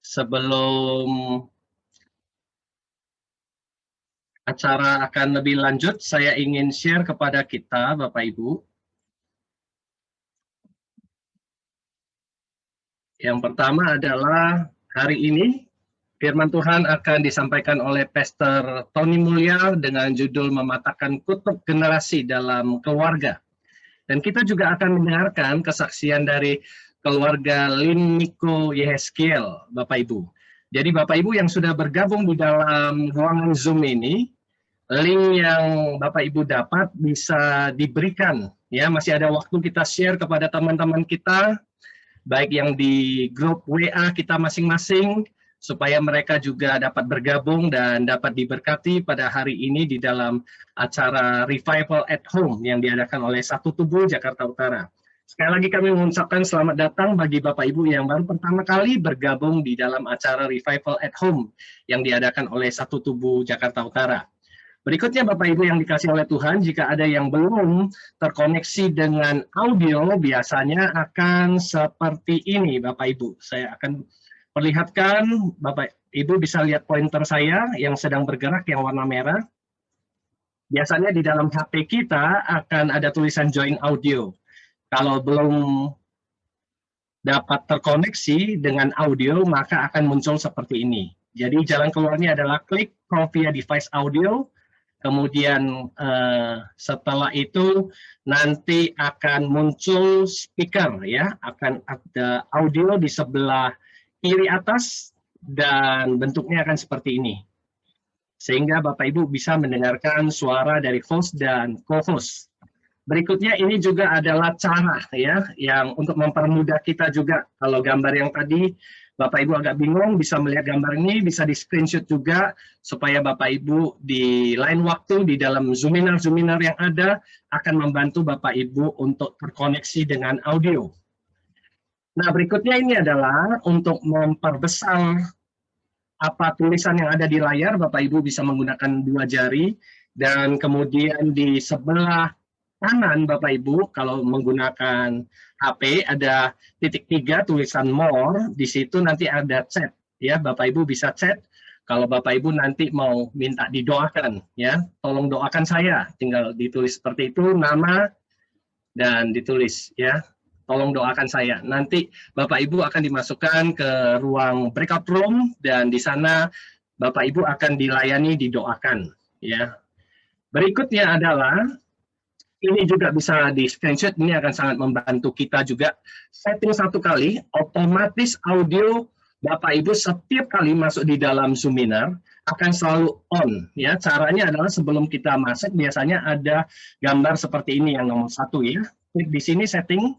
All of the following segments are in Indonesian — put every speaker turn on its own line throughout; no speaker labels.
Sebelum acara akan lebih lanjut, saya ingin share kepada kita, Bapak Ibu. Yang pertama adalah hari ini firman Tuhan akan disampaikan oleh Pastor Tony Mulya dengan judul mematahkan kutub generasi dalam keluarga. Dan kita juga akan mendengarkan kesaksian dari keluarga Lin Niko Yehezkiel, Bapak Ibu. Jadi Bapak Ibu yang sudah bergabung di dalam ruangan Zoom ini, link yang Bapak Ibu dapat bisa diberikan. Ya, masih ada waktu kita share kepada teman-teman kita, baik yang di grup WA kita masing-masing, supaya mereka juga dapat bergabung dan dapat diberkati pada hari ini di dalam acara Revival at Home yang diadakan oleh Satu Tubuh Jakarta Utara. Sekali lagi kami mengucapkan selamat datang bagi Bapak Ibu yang baru pertama kali bergabung di dalam acara Revival at Home yang diadakan oleh Satu Tubuh Jakarta Utara. Berikutnya Bapak Ibu yang dikasih oleh Tuhan, jika ada yang belum terkoneksi dengan audio, biasanya akan seperti ini Bapak Ibu. Saya akan perlihatkan, Bapak Ibu bisa lihat pointer saya yang sedang bergerak yang warna merah. Biasanya di dalam HP kita akan ada tulisan join audio. Kalau belum dapat terkoneksi dengan audio, maka akan muncul seperti ini. Jadi jalan keluarnya adalah klik call via device audio. Kemudian setelah itu nanti akan muncul speaker ya, akan ada audio di sebelah kiri atas dan bentuknya akan seperti ini. Sehingga Bapak Ibu bisa mendengarkan suara dari host dan co-host. Berikutnya ini juga adalah cara ya yang untuk mempermudah kita juga. Kalau gambar yang tadi Bapak Ibu agak bingung, bisa melihat gambar ini, bisa di screenshot juga supaya Bapak Ibu di lain waktu di dalam Zoominar yang ada akan membantu Bapak Ibu untuk terkoneksi dengan audio. Nah, berikutnya ini adalah untuk memperbesar apa tulisan yang ada di layar, Bapak Ibu bisa menggunakan dua jari dan kemudian di sebelah kanan Bapak Ibu kalau menggunakan HP ada titik 3 tulisan more, di situ nanti ada chat ya, Bapak Ibu bisa chat kalau Bapak Ibu nanti mau minta didoakan ya, tolong doakan saya, tinggal ditulis seperti itu nama dan ditulis ya, tolong doakan saya. Nanti Bapak Ibu akan dimasukkan ke ruang breakout room dan di sana Bapak Ibu akan dilayani didoakan ya. Berikutnya adalah ini juga bisa di screenshot, ini akan sangat membantu kita juga. Setting satu kali, otomatis audio Bapak Ibu setiap kali masuk di dalam Zoominar akan selalu on. Ya, caranya adalah sebelum kita masuk biasanya ada gambar seperti ini yang nomor 1 ya. Klik di sini setting,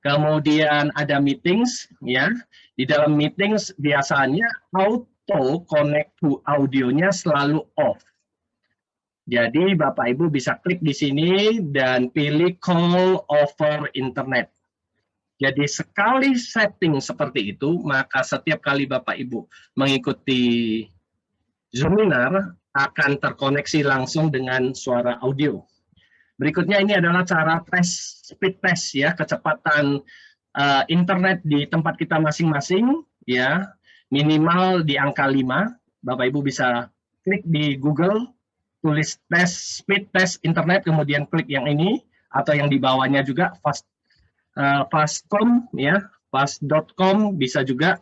kemudian ada meetings ya. Di dalam meetings biasanya auto connect to audionya selalu off. Jadi Bapak Ibu bisa klik di sini dan pilih call over internet. Jadi sekali setting seperti itu, maka setiap kali Bapak Ibu mengikuti Zoominar akan terkoneksi langsung dengan suara audio. Berikutnya ini adalah cara tes, speed test ya, kecepatan internet di tempat kita masing-masing ya, minimal di angka 5. Bapak Ibu bisa klik di Google, tulis tes speed test internet, kemudian klik yang ini atau yang di bawahnya juga fastcom ya, fast.com bisa juga.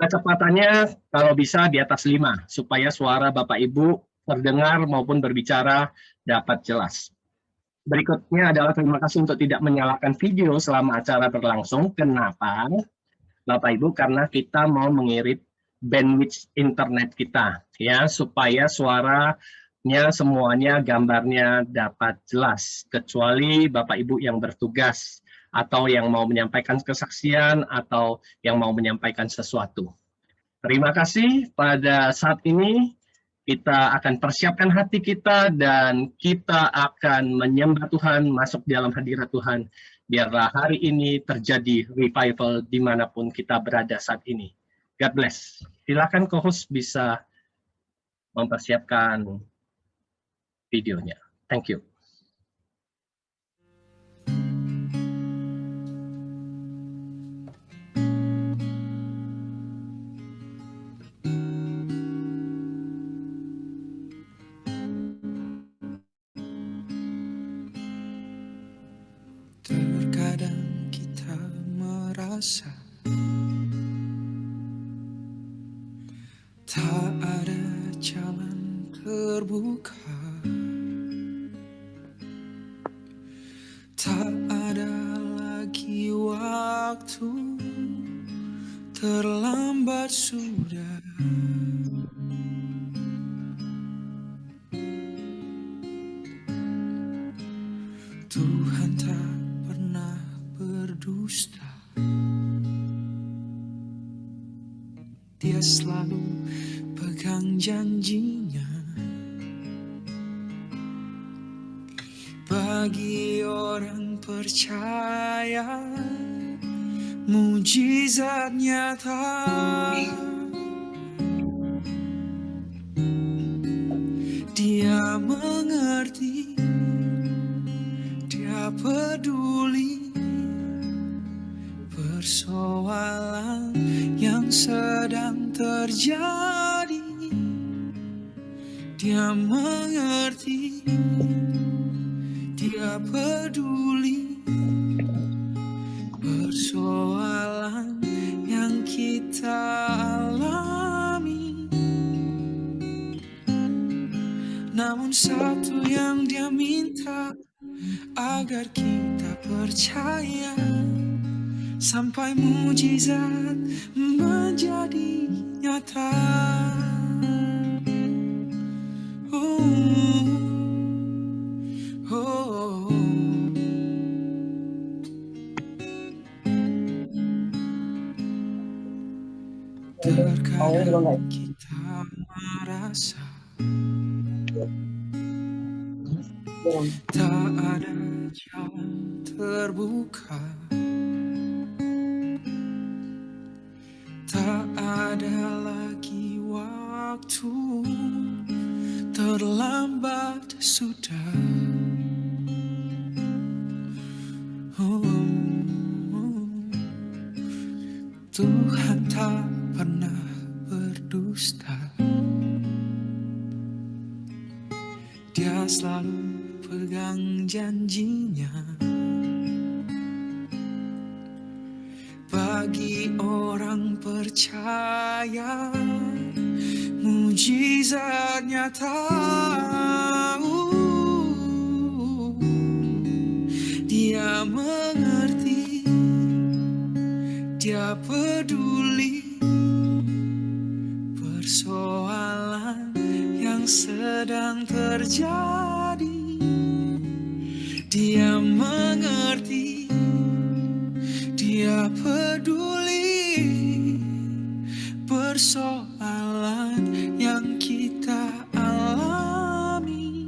Kecepatannya kalau bisa di atas 5 supaya suara Bapak Ibu terdengar maupun berbicara dapat jelas. Berikutnya adalah terima kasih untuk tidak menyalakan video selama acara berlangsung. Kenapa? Bapak Ibu, karena kita mau mengirit bandwidth internet kita ya, supaya suaranya semuanya gambarnya dapat jelas, kecuali Bapak Ibu yang bertugas atau yang mau menyampaikan kesaksian atau yang mau menyampaikan sesuatu. Terima kasih. Pada saat ini kita akan persiapkan hati kita dan kita akan menyembah Tuhan, masuk dalam hadirat Tuhan. Biarlah hari ini terjadi revival dimanapun kita berada saat ini. God bless. Silakan co-host bisa mempersiapkan videonya. Thank you.
rasa. Tak ada jalan terbuka, tak ada lagi waktu, terlambat sudah. Tuhan tak pernah berdusta, Dia selalu pegang janjinya. Bagi orang percaya, mujizat nyata. Dia mengerti, Dia peduli persoalan yang sedang terjadi. Dia mengerti, Dia peduli persoalan yang kita alami. Namun satu yang Dia minta, agar kita percaya sampai mujizat menjadi nyata. Terkadang kita merasa tak ada jalan terbuka, tak ada lagi waktu, terlambat sudah. Tuhan tak pernah berdusta, Dia selalu pegang janjinya. Bagi orang percaya, mujizat nyata. Dia mengerti, Dia peduli persoalan yang sedang terjadi. Dia mengerti, Dia peduli persoalan yang kita alami.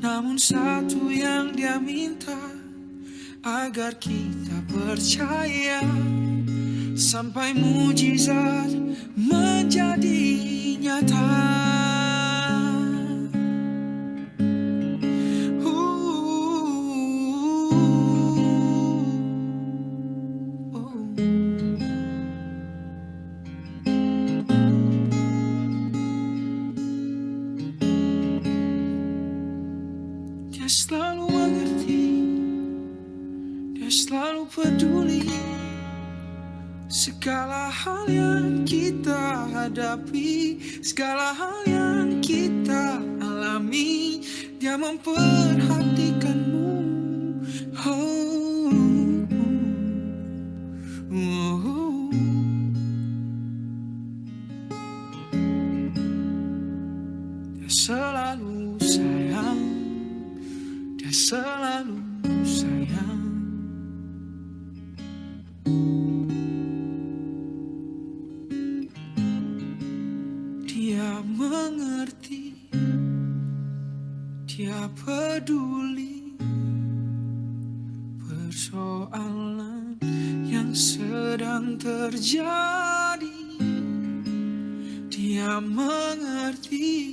Namun satu yang Dia minta, agar kita percaya sampai mujizat menjadi nyata. Dia selalu mengerti, Dia selalu peduli segala hal yang kita hadapi, segala hal yang kita alami. Dia memperhatikanmu. Dia selalu sayang, Dia selalu sayang. Dia mengerti, Dia peduli persoalan yang sedang terjadi. Dia mengerti,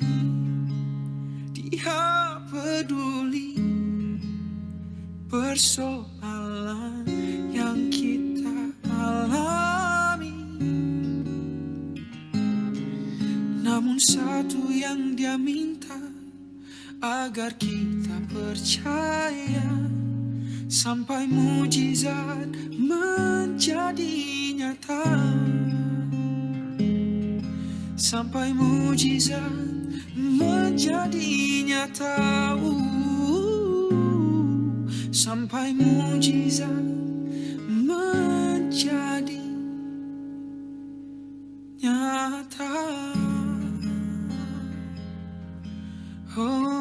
Dia peduli persoalan yang kita alami. Namun satu yang Dia minta, agar kita percaya sampai mujizat menjadi nyata, sampai mujizat menjadi nyata, sampai mujizat menjadi nyata. Oh.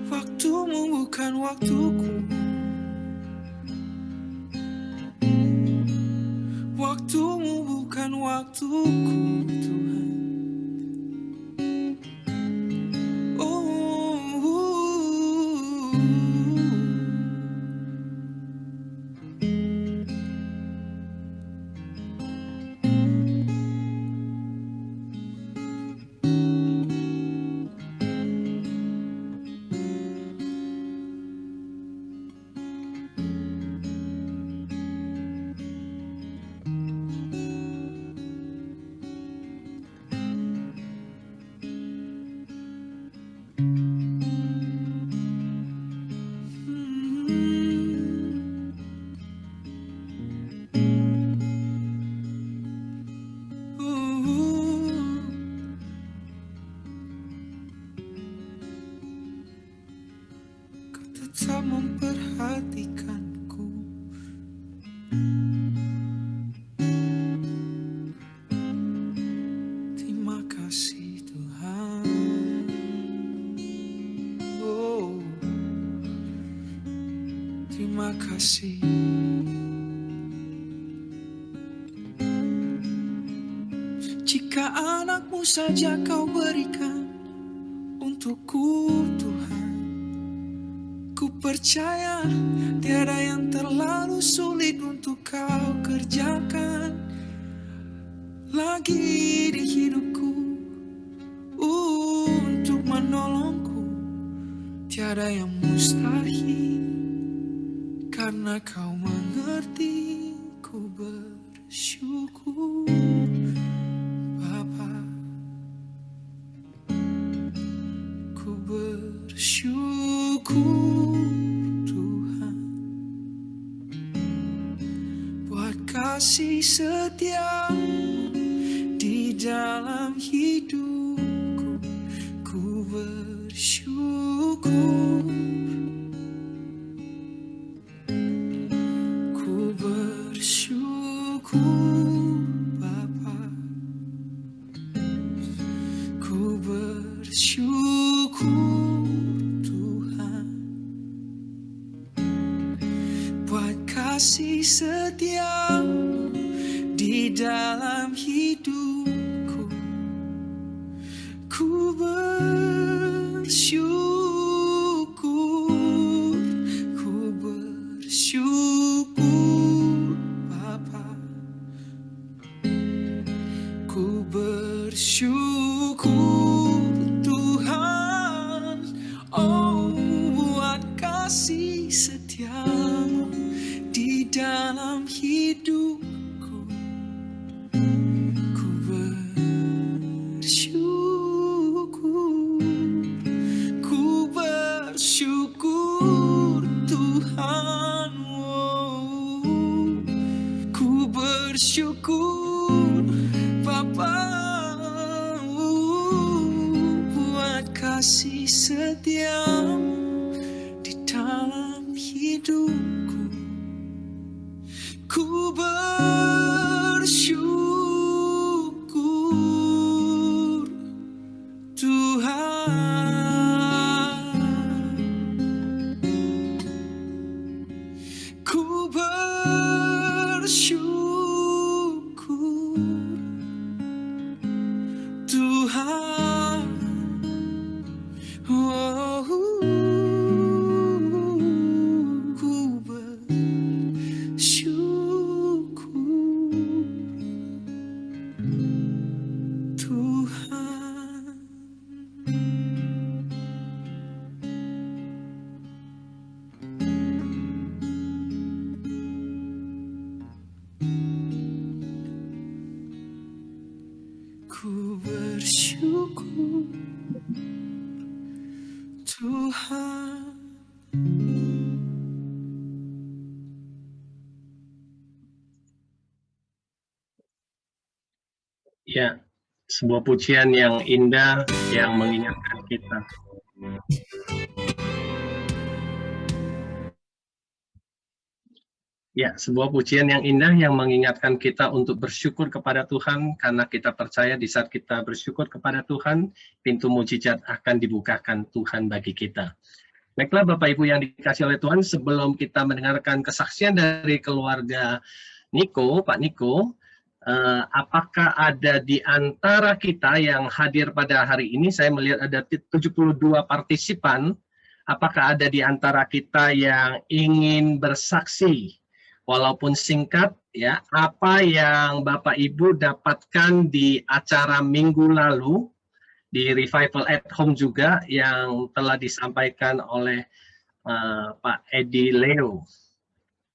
Waktumu bukan waktuku, waktumu bukan waktuku, Tuhan. Kau tetap memperhatikanku, terima kasih Tuhan. Oh, terima kasih. Jika anakmu saja kau berikan untukku, Tuhan, ku percaya tiada yang terlalu sulit untuk kau kerjakan lagi di hidupku. Untuk menolongku tiada yang mustahil, karena kau mengerti. Ku bersyukur Bapa, ku bersyukur Tuhan buat kasih setiamu di dalam hidupku. Ku bersyukur, ku bersyukur Bapa, ku bersyukur Tuhan buat kasih setiamu di dalam hidupku. Ku bersyukur, ku bersyukur Bapa, ku bersyukur Tuhan. Oh, buat kasih setiamu di dalam hidupku. Ku bersyukur, ku bersyukur Tuhan. Oh, ku bersyukur Bapa, buat kasih setiamu di dalam hidupku. Ku bersyukur Tuhan, ku bersyukur Tuhan. Oh,
Sebuah pujian yang indah yang mengingatkan kita. Ya, sebuah pujian yang indah yang mengingatkan kita untuk bersyukur kepada Tuhan, karena kita percaya di saat kita bersyukur kepada Tuhan, pintu mujizat akan dibukakan Tuhan bagi kita. Baiklah Bapak Ibu yang dikasih oleh Tuhan, sebelum kita mendengarkan kesaksian dari keluarga Niko, Pak Niko, apakah ada di antara kita yang hadir pada hari ini? Saya melihat ada 72 partisipan. Apakah ada di antara kita yang ingin bersaksi, walaupun singkat, ya, apa yang Bapak Ibu dapatkan di acara minggu lalu, di Revival at Home juga, yang telah disampaikan oleh Pak Edi Leo.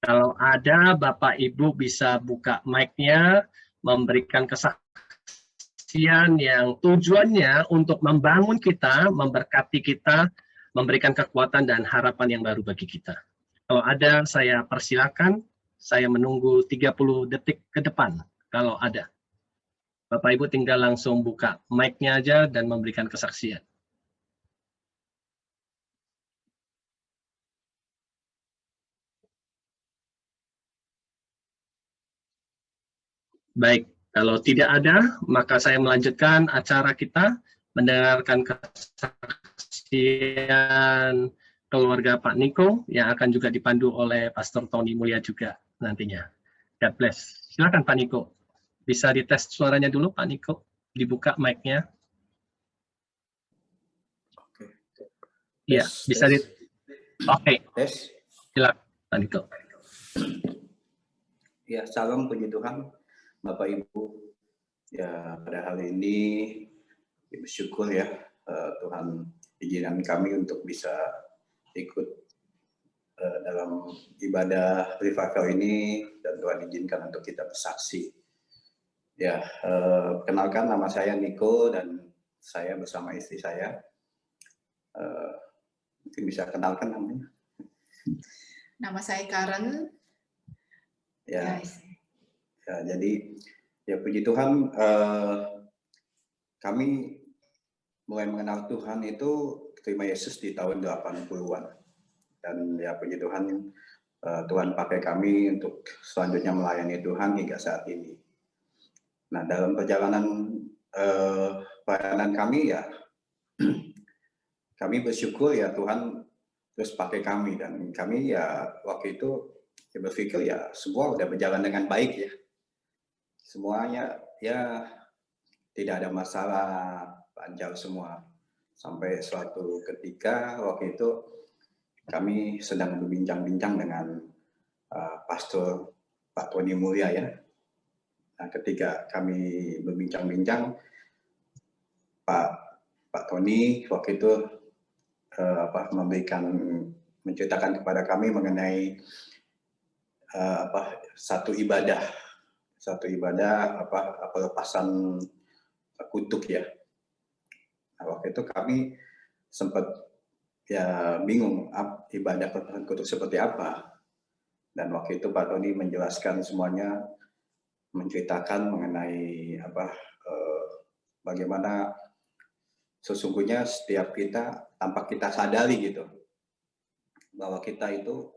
Kalau ada, Bapak Ibu bisa buka mic-nya, memberikan kesaksian yang tujuannya untuk membangun kita, memberkati kita, memberikan kekuatan dan harapan yang baru bagi kita. Kalau ada, saya persilakan. Saya menunggu 30 detik ke depan kalau ada. Bapak Ibu tinggal langsung buka mic-nya aja dan memberikan kesaksian. Baik, kalau tidak ada, maka saya melanjutkan acara kita, mendengarkan kesaksian keluarga Pak Niko, yang akan juga dipandu oleh Pastor Tony Mulya juga nantinya. God bless. Silakan Pak Niko. Bisa dites suaranya dulu Pak Niko, dibuka mic-nya.
Oke.
Iya, bisa di. Oke.
Tes.
Silakan Pak Niko.
Ya, salam puji Tuhan, Bapak Ibu. Ya, pada hari ini bersyukur ya Tuhan izinkan kami untuk bisa ikut dalam ibadah revival ini, dan Tuhan izinkan untuk kita bersaksi. Ya, kenalkan, nama saya Niko dan saya bersama istri saya. Mungkin bisa kenalkan namanya.
Nama saya Karen.
Ya, ya, jadi ya puji Tuhan, kami mulai mengenal Tuhan itu terima Yesus di tahun 80-an. Dan ya puji Tuhan, Tuhan pakai kami untuk selanjutnya melayani Tuhan hingga saat ini. Nah, dalam perjalanan pelayanan kami ya, kami bersyukur ya Tuhan terus pakai kami, dan kami ya waktu itu ya berpikir ya semua udah berjalan dengan baik ya. Semuanya ya tidak ada masalah, lancar semua. Sampai suatu ketika waktu itu kami sedang berbincang-bincang dengan Pastor Pak Tony Mulya ya. Nah, ketika kami berbincang-bincang, Pak Tony waktu itu menceritakan kepada kami mengenai satu ibadah pelepasan kutuk ya. Nah, waktu itu kami sempat ya bingung ibadah pelepasan kutuk seperti apa. Dan waktu itu Pak Tony menjelaskan semuanya, menceritakan mengenai bagaimana sesungguhnya setiap kita tanpa kita sadari gitu, bahwa kita itu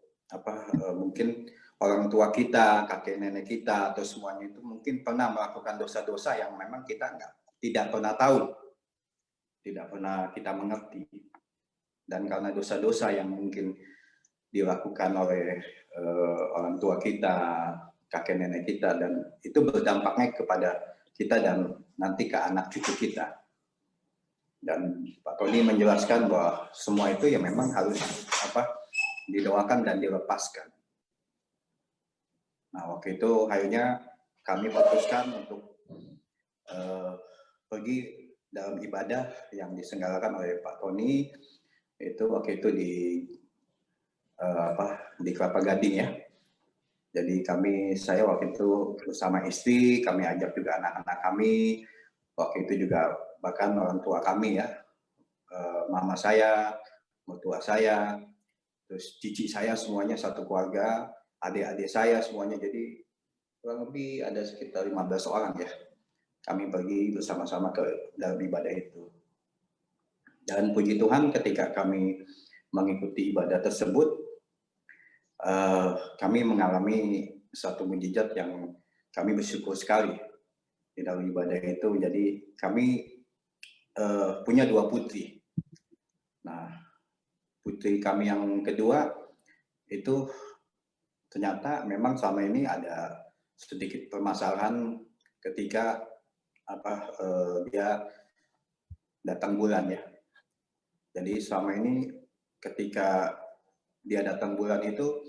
mungkin orang tua kita, kakek nenek kita, atau semuanya itu mungkin pernah melakukan dosa-dosa yang memang kita tidak pernah tahu, tidak pernah kita mengerti. Dan karena dosa-dosa yang mungkin dilakukan oleh orang tua kita, kakek nenek kita, dan itu berdampaknya kepada kita dan nanti ke anak cucu kita. Dan Pak Tony menjelaskan bahwa semua itu ya memang harus didoakan dan dilepaskan. Nah, waktu itu akhirnya kami putuskan untuk pergi dalam ibadah yang diselenggarakan oleh Pak Tony, itu waktu itu di Kelapa Gading ya. Jadi saya waktu itu bersama istri, kami ajak juga anak-anak kami, waktu itu juga bahkan orang tua kami ya, mama saya, mertua saya, terus cici saya, semuanya satu keluarga, adik-adik saya semuanya, jadi kurang lebih ada sekitar 15 orang ya. kami pergi bersama-sama ke dalam ibadah itu. Dan puji Tuhan ketika kami mengikuti ibadah tersebut, kami mengalami satu mujizat yang kami bersyukur sekali di dalam ibadah itu. Jadi kami punya 2 putri. Nah, putri kami yang kedua itu ternyata memang selama ini ada sedikit permasalahan ketika dia datang bulan ya. Jadi selama ini ketika dia datang bulan itu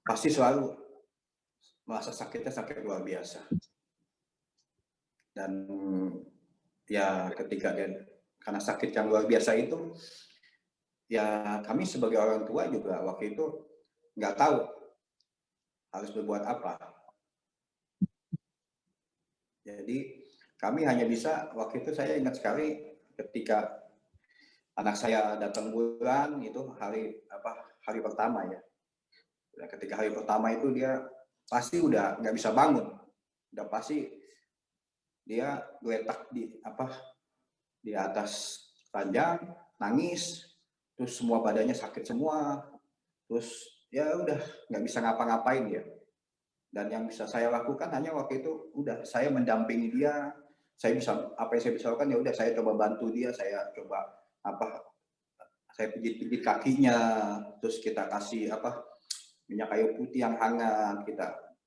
pasti selalu merasa sakitnya sakit luar biasa. Dan ya ketika dia karena sakit yang luar biasa itu, ya kami sebagai orang tua juga waktu itu nggak tahu harus berbuat apa. Jadi kami hanya bisa, waktu itu saya ingat sekali ketika anak saya datang bulan itu hari pertama ya. Ketika hari pertama itu dia pasti udah nggak bisa bangun, udah pasti dia geletak di atas ranjang, nangis, terus semua badannya sakit semua, terus ya udah nggak bisa ngapa-ngapain dia. Dan yang bisa saya lakukan hanya waktu itu udah saya mendampingi dia, saya bisa apa yang saya bisa lakukan ya udah saya coba bantu dia, saya coba saya pijit-pijit kakinya, terus kita kasih minyak kayu putih yang hangat,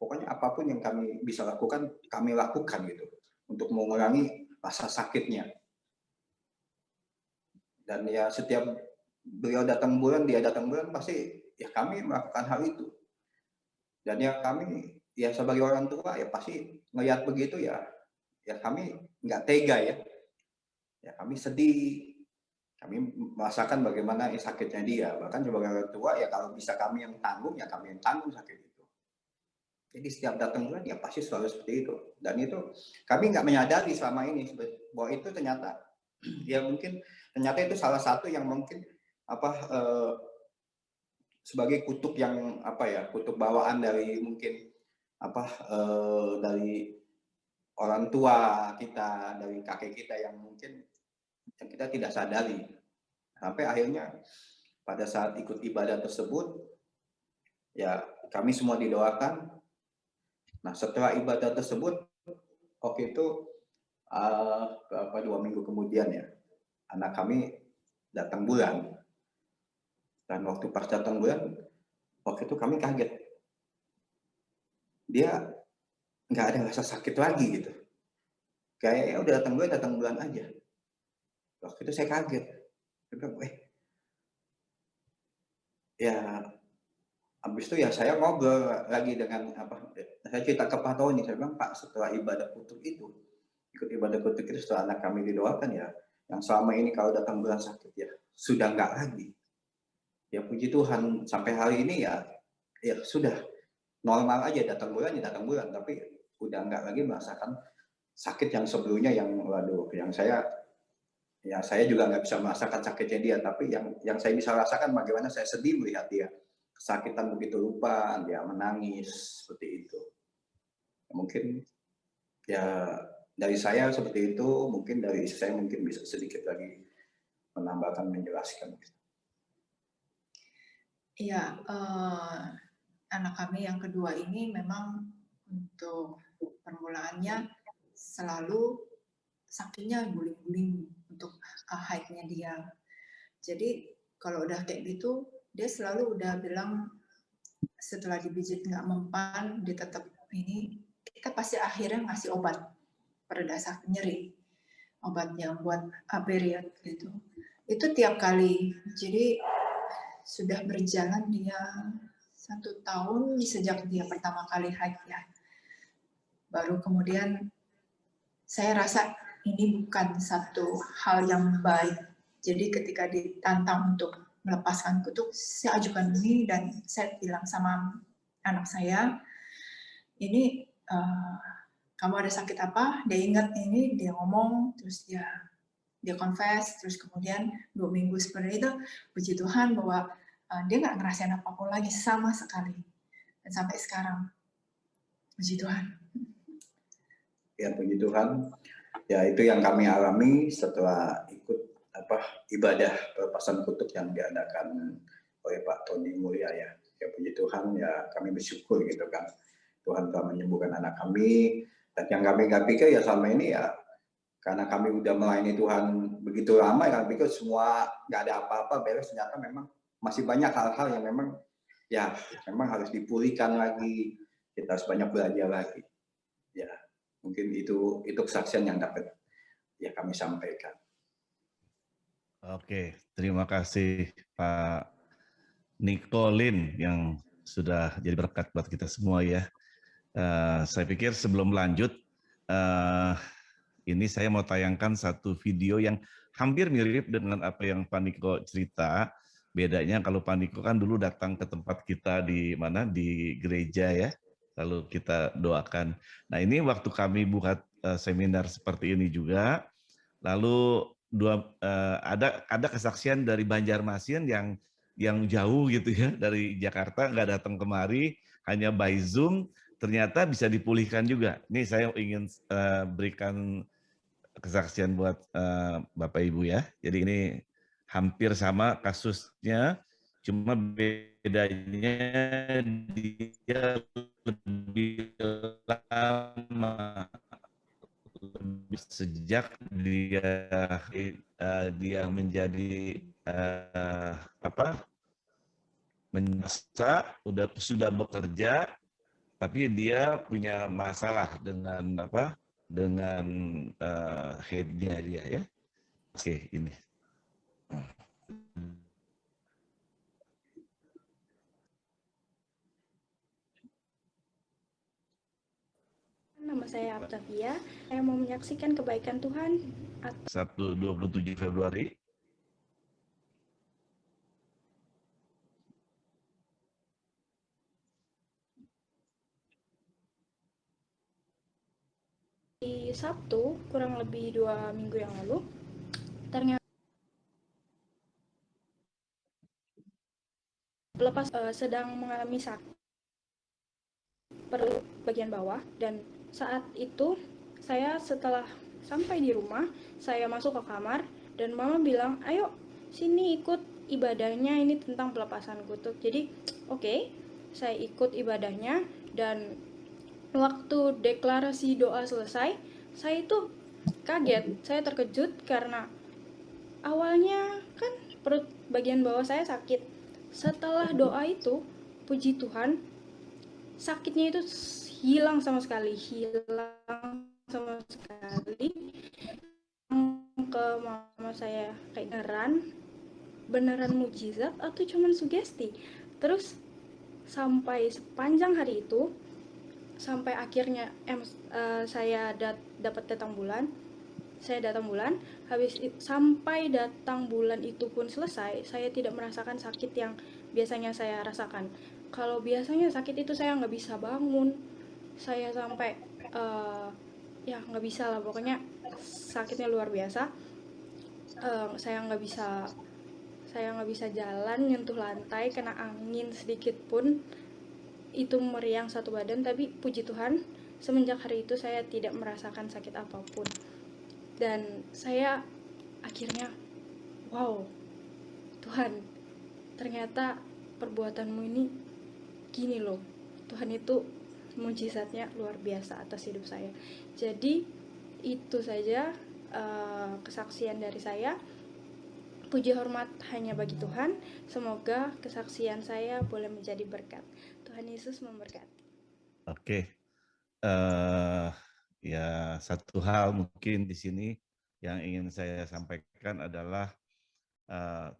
pokoknya apapun yang kami bisa lakukan kami lakukan gitu untuk mengurangi rasa sakitnya. Dan ya setiap beliau datang bulan, dia datang bulan pasti ya kami melakukan hal itu. Dan ya kami ya sebagai orang tua ya pasti ngelihat begitu ya kami nggak tega ya kami sedih, kami merasakan bagaimana sakitnya dia. Bahkan sebagai orang tua ya kalau bisa kami yang tanggung ya kami yang tanggung sakit itu. Jadi setiap datang bulan ya pasti selalu seperti itu. Dan itu kami nggak menyadari selama ini bahwa itu ternyata ya mungkin ternyata itu salah satu yang mungkin sebagai kutuk yang kutuk bawaan dari mungkin dari orang tua kita, dari kakek kita yang mungkin yang kita tidak sadari. Sampai akhirnya pada saat ikut ibadah tersebut ya kami semua didoakan. Nah setelah ibadah tersebut waktu itu 2 minggu kemudian ya anak kami datang bulan. Dan waktu pas datang bulan, waktu itu kami kaget. Dia nggak ada rasa sakit lagi gitu. Kayaknya udah datang bulan aja. Waktu itu saya kaget. Ya, habis itu ya saya ngobrol lagi dengan saya cerita ke Pak Tony, saya bilang Pak setelah ibadah kutuk itu, ikut ibadah kutuk itu setelah anak kami didoakan ya, yang selama ini kalau datang bulan sakit ya sudah nggak lagi. Ya puji Tuhan sampai hari ini ya sudah normal aja datang bulan, tapi udah nggak lagi merasakan sakit yang sebelumnya yang waduh, yang saya juga nggak bisa merasakan sakitnya dia, tapi yang saya bisa rasakan bagaimana saya sedih melihat dia kesakitan begitu rupa, dia menangis seperti itu. Mungkin ya dari saya seperti itu, mungkin dari istri saya mungkin bisa sedikit lagi menambahkan, menjelaskan.
Iya, anak kami yang kedua ini memang untuk permulaannya selalu sakitnya guling-guling untuk haidnya dia. Jadi kalau udah kayak gitu, dia selalu udah bilang setelah dipijit nggak mempan, dia tetap ini, kita pasti akhirnya ngasih obat pereda sakit nyeri, obat yang buat period gitu. Itu tiap kali. Jadi sudah berjalan dia 1 tahun sejak dia pertama kali haid ya. Baru kemudian saya rasa ini bukan satu hal yang baik. Jadi ketika ditantang untuk melepaskan kutuk, saya ajukan ini dan saya bilang sama anak saya, ini kamu ada sakit apa? Dia ingat ini, dia ngomong, terus dia confess, terus kemudian 2 minggu seperti itu, puji Tuhan bahwa dia nggak ngerasain apapun lagi sama sekali. Dan sampai sekarang, puji Tuhan.
Ya puji Tuhan, ya itu yang kami alami setelah ikut ibadah pelepasan kutuk yang diadakan oleh Pak Tony Mulya ya. Ya puji Tuhan, ya kami bersyukur gitu kan. Tuhan telah menyembuhkan anak kami, dan yang kami nggak pikir ya selama ini ya, karena kami udah melayani Tuhan begitu lama, ya pikir semua nggak ada apa-apa beres, ternyata memang masih banyak hal-hal yang memang ya memang harus dipulihkan lagi, kita harus banyak belajar lagi. Ya mungkin itu kesaksian yang dapat ya kami sampaikan.
Oke, terima kasih Pak Nikolin yang sudah jadi berkat buat kita semua ya. Saya pikir sebelum lanjut, ini saya mau tayangkan satu video yang hampir mirip dengan apa yang Pak Niko cerita. Bedanya kalau Pak Niko kan dulu datang ke tempat kita di mana, di gereja ya, lalu kita doakan. Nah ini waktu kami buat seminar seperti ini juga, lalu ada kesaksian dari Banjarmasin yang jauh gitu ya, dari Jakarta nggak datang kemari, hanya by Zoom, ternyata bisa dipulihkan juga. Ini saya ingin berikan kesaksian buat Bapak Ibu ya. Jadi ini hampir sama kasusnya, cuma bedanya dia lebih lama. Sejak dia menjadi sudah bekerja, tapi dia punya masalah dengan headnya dia ya. Oke, ini.
Nama saya Octavia. Saya mau menyaksikan kebaikan Tuhan.
27 Februari.
Di Sabtu, kurang lebih 2 minggu yang lalu, ternyata lepas sedang mengalami sakit perut bagian bawah, dan saat itu saya setelah sampai di rumah, saya masuk ke kamar dan mama bilang, ayo sini ikut ibadahnya, ini tentang pelepasan kutuk. Jadi oke, saya ikut ibadahnya, dan waktu deklarasi doa selesai, saya itu kaget, saya terkejut karena awalnya kan perut bagian bawah saya sakit. Setelah doa itu, puji Tuhan, sakitnya itu hilang sama sekali. Ke mama saya, kayak beneran mujizat atau cuman sugesti. Terus sampai sepanjang hari itu, sampai akhirnya saya dapat datang bulan, sampai datang bulan itu pun selesai, saya tidak merasakan sakit yang biasanya saya rasakan. Kalau biasanya sakit itu saya nggak bisa bangun, saya sampai ya nggak bisa lah, pokoknya sakitnya luar biasa. Saya nggak bisa jalan, nyentuh lantai, kena angin sedikit pun itu meriang satu badan. Tapi puji Tuhan, semenjak hari itu saya tidak merasakan sakit apapun, dan saya akhirnya wow, Tuhan, ternyata perbuatanmu ini gini loh. Tuhan itu mujizatnya luar biasa atas hidup saya. Jadi itu saja kesaksian dari saya. Puji hormat hanya bagi Tuhan. Semoga kesaksian saya boleh menjadi berkat. Tuhan Yesus memberkati.
Oke, ya satu hal mungkin di sini yang ingin saya sampaikan adalah